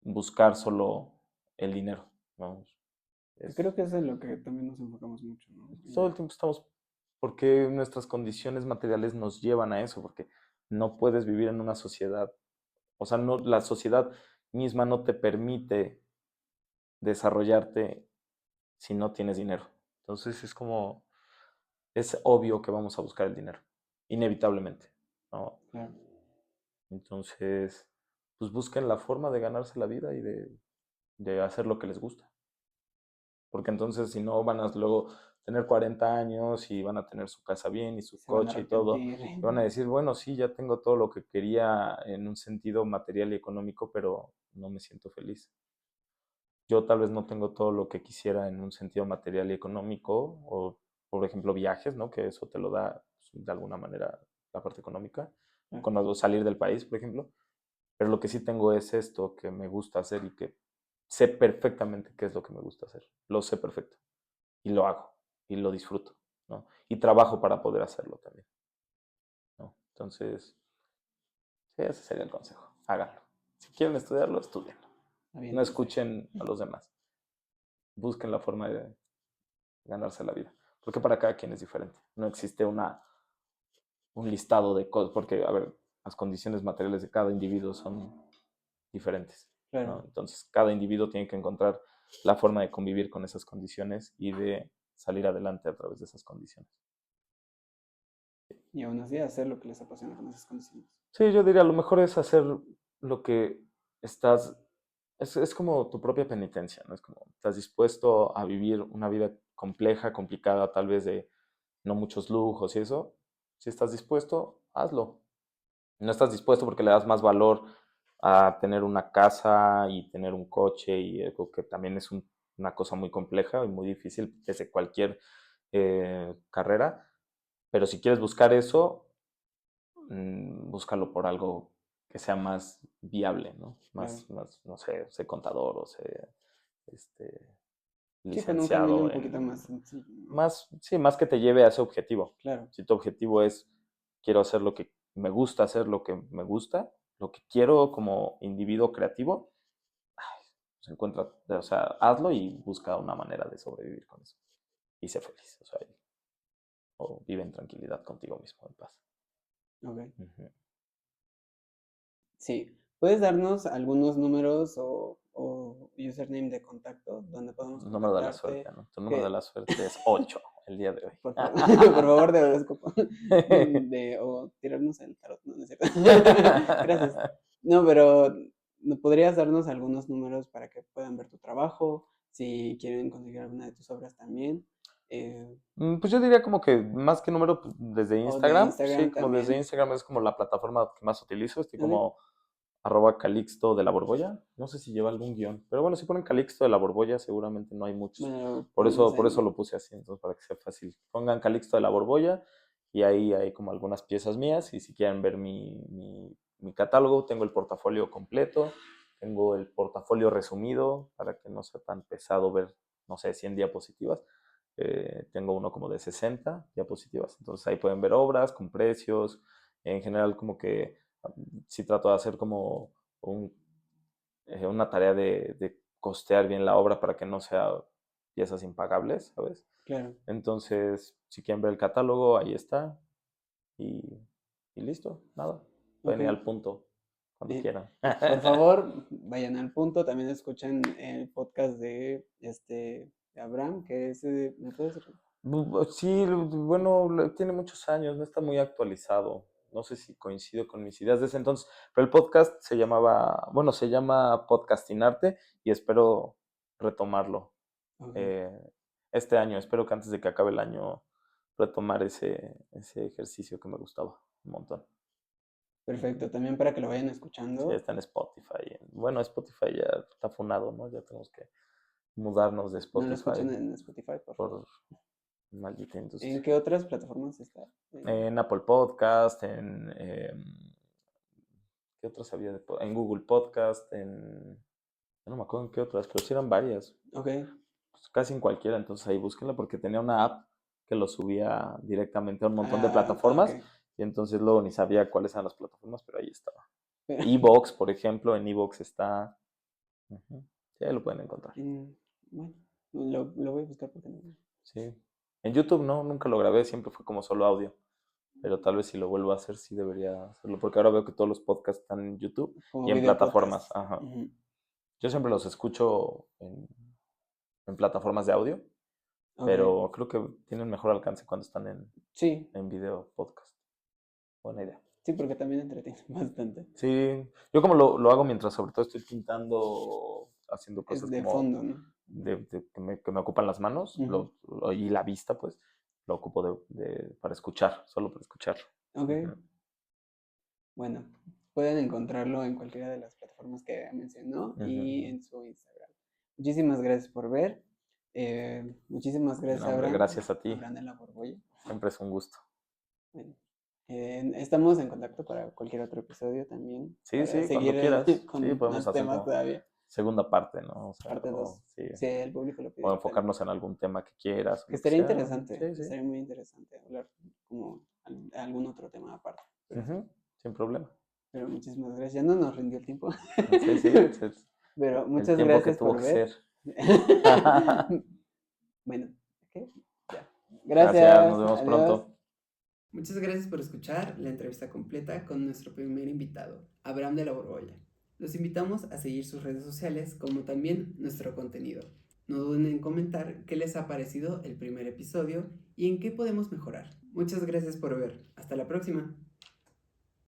buscar solo el dinero, ¿no? Que Es, creo que es en lo que también nos enfocamos mucho, ¿no? todo el tiempo estamos, porque nuestras condiciones materiales nos llevan a eso, porque no puedes vivir en una sociedad, o sea, no, la sociedad misma no te permite desarrollarte si no tienes dinero. Entonces es obvio que vamos a buscar el dinero, inevitablemente, ¿no? Claro. Entonces, pues busquen la forma de ganarse la vida y de hacer lo que les gusta. Porque entonces si no van a luego tener 40 años y van a tener su casa bien y su Se van a coche y todo, arrepentir. y van a decir, bueno, sí, ya tengo todo lo que quería en un sentido material y económico, pero no me siento feliz. Yo tal vez no tengo todo lo que quisiera en un sentido material y económico, o por ejemplo viajes, ¿no? Que eso te lo da pues, de alguna manera la parte económica, Claro. cuando salir del país, por ejemplo, pero lo que sí tengo es esto que me gusta hacer y que sé perfectamente qué es lo que me gusta hacer, lo sé perfecto y lo hago y lo disfruto, ¿no? Y trabajo para poder hacerlo también, ¿no? Entonces, sí, ese sería el consejo, háganlo. Si quieren estudiarlo, estudienlo. No Aviéntense. escuchen a los demás, busquen la forma de ganarse la vida, porque para cada quien es diferente. No existe un listado de cosas, porque, a ver, las condiciones materiales de cada individuo son diferentes, Claro. ¿no? Entonces, cada individuo tiene que encontrar la forma de convivir con esas condiciones y de salir adelante a través de esas condiciones. Y aún así hacer lo que les apasiona con esas condiciones. Sí, yo diría, lo mejor es hacer lo que estás es como tu propia penitencia, ¿no? Es como, estás dispuesto a vivir una vida compleja, complicada, tal vez de no muchos lujos y eso. Si estás dispuesto, hazlo. No estás dispuesto porque le das más valor a tener una casa y tener un coche y algo que también es una cosa muy compleja y muy difícil desde cualquier carrera. Pero si quieres buscar eso, búscalo por algo que sea más viable, ¿no? Claro. No sé contador o sé este, Sí, con un camino licenciado un poquito en... más sencillo, ¿no? Más, sí, más que te lleve a ese objetivo. Claro. Si tu objetivo es, quiero hacer lo que me gusta, hacer lo que me gusta, lo que quiero como individuo creativo, se encuentra, o sea, hazlo y busca una manera de sobrevivir con eso. Y sé feliz, o sea, o vive en tranquilidad contigo mismo, en paz. Ok. Ujú. Sí. ¿Puedes darnos algunos números o username de contacto donde podemos Número de la suerte, contactarte? ¿no? Tu número de Que, la suerte es 8 el día de hoy. por favor, por favor, de horóscopo. O tirarnos el tarot, no, no es cierto. Gracias. No, pero ¿no podrías darnos algunos números para que puedan ver tu trabajo? Si quieren conseguir alguna de tus obras también. eh, Pues yo diría como que más que número, pues, desde o de Instagram, sí, Instagram como desde también. Instagram es como la plataforma que más utilizo, estoy Ok. como @Calixto de la Borbolla, no sé si lleva algún guión, pero bueno, si ponen Calixto de la Borbolla seguramente no hay muchos, Bueno, lo ponemos por eso en. lo puse así, entonces para que sea fácil, pongan Calixto de la Borbolla y ahí hay como algunas piezas mías y si quieren ver mi catálogo, tengo el portafolio completo, tengo el portafolio resumido para que no sea tan pesado ver, no sé, 100 diapositivas. Tengo uno como de 60 diapositivas, entonces ahí pueden ver obras con precios, en general como que sí trato de hacer como un, una tarea de costear bien la obra para que no sea piezas impagables, ¿sabes? Claro. Entonces, si quieren ver el catálogo, ahí está y, y listo, nada, Ok. pueden ir al punto cuando Eh, quieran. por favor, vayan al punto. También escuchen el podcast de Abraham, que es, ¿me puedes decir? Sí, bueno, tiene muchos años, no está muy actualizado. No sé si coincido con mis ideas de ese entonces, pero el podcast se llamaba, bueno, se llama Podcastinarte y espero retomarlo Ok, eh, este año. Espero que antes de que acabe el año retomar ese ejercicio que me gustaba un montón. Ujú. perfecto. También para que lo vayan Sí, escuchando. está en Spotify. Bueno, Spotify ya está funado, ¿no? Ya tenemos que mudarnos de No lo Spotify escuchen en Spotify, por favor. por maldita ¿En industria. qué otras plataformas está? En Apple Podcast, ¿qué otras había? En Google Podcast, no me acuerdo en qué otras, pero sí eran varias, Ok. pues casi en cualquiera, entonces ahí búsquenla porque tenía una app que lo subía directamente a un montón de Ok. plataformas y entonces luego ni sabía cuáles eran las plataformas, pero ahí estaba. Pero, Evox, por ejemplo, en Evox está, ujú, sí, ahí lo pueden encontrar, bueno, lo voy a buscar porque no. sí. En YouTube no, nunca lo grabé, siempre fue como solo audio. Pero tal vez si lo vuelvo a hacer, sí debería hacerlo, porque ahora veo que todos los podcasts están en YouTube Como y en video plataformas. podcast. Ajá. Ujú. Yo siempre los escucho en plataformas de audio, Ok. pero creo que tienen mejor alcance cuando están Sí, en video podcast. Buena idea. sí, porque también entretiene bastante. Sí, yo como lo hago mientras sobre todo estoy pintando, haciendo Es cosas de como fondo, ¿no? que me ocupan las manos Ujú. y la vista, pues, lo ocupo para escuchar, solo para escuchar. Ok. Ujú, Bueno, pueden encontrarlo en cualquiera de las plataformas que mencionó ujú, y ujú. en su Instagram. Muchísimas gracias por ver. Muchísimas gracias, No, hombre, Abraham. gracias a ti. Abraham de la Borbolla. Siempre es un gusto. Bueno, estamos en contacto para cualquier otro episodio también, Sí, para sí, cuando seguir quieras. Sí, con podemos más hacer temas como todavía. segunda parte, ¿no? O sea, Parte 2 sí. si el público lo O pide también. enfocarnos en algún tema que quieras o Que lo que estaría sea. interesante, Sí, sí. estaría muy interesante hablar como algún otro tema aparte. Ujú, sin problema. Pero muchísimas gracias. Ya no nos rindió el tiempo. Sí, sí. Pero El muchas tiempo que gracias tuvo por que ver. ser. Bueno, ¿qué? Ya. Gracias, nos Gracias, vemos adiós. pronto. Muchas gracias por escuchar la entrevista completa con nuestro primer invitado, Abraham de la Borbolla. Los invitamos a seguir sus redes sociales como también nuestro contenido. No duden en comentar qué les ha parecido el primer episodio y en qué podemos mejorar. Muchas gracias por ver. Hasta la próxima.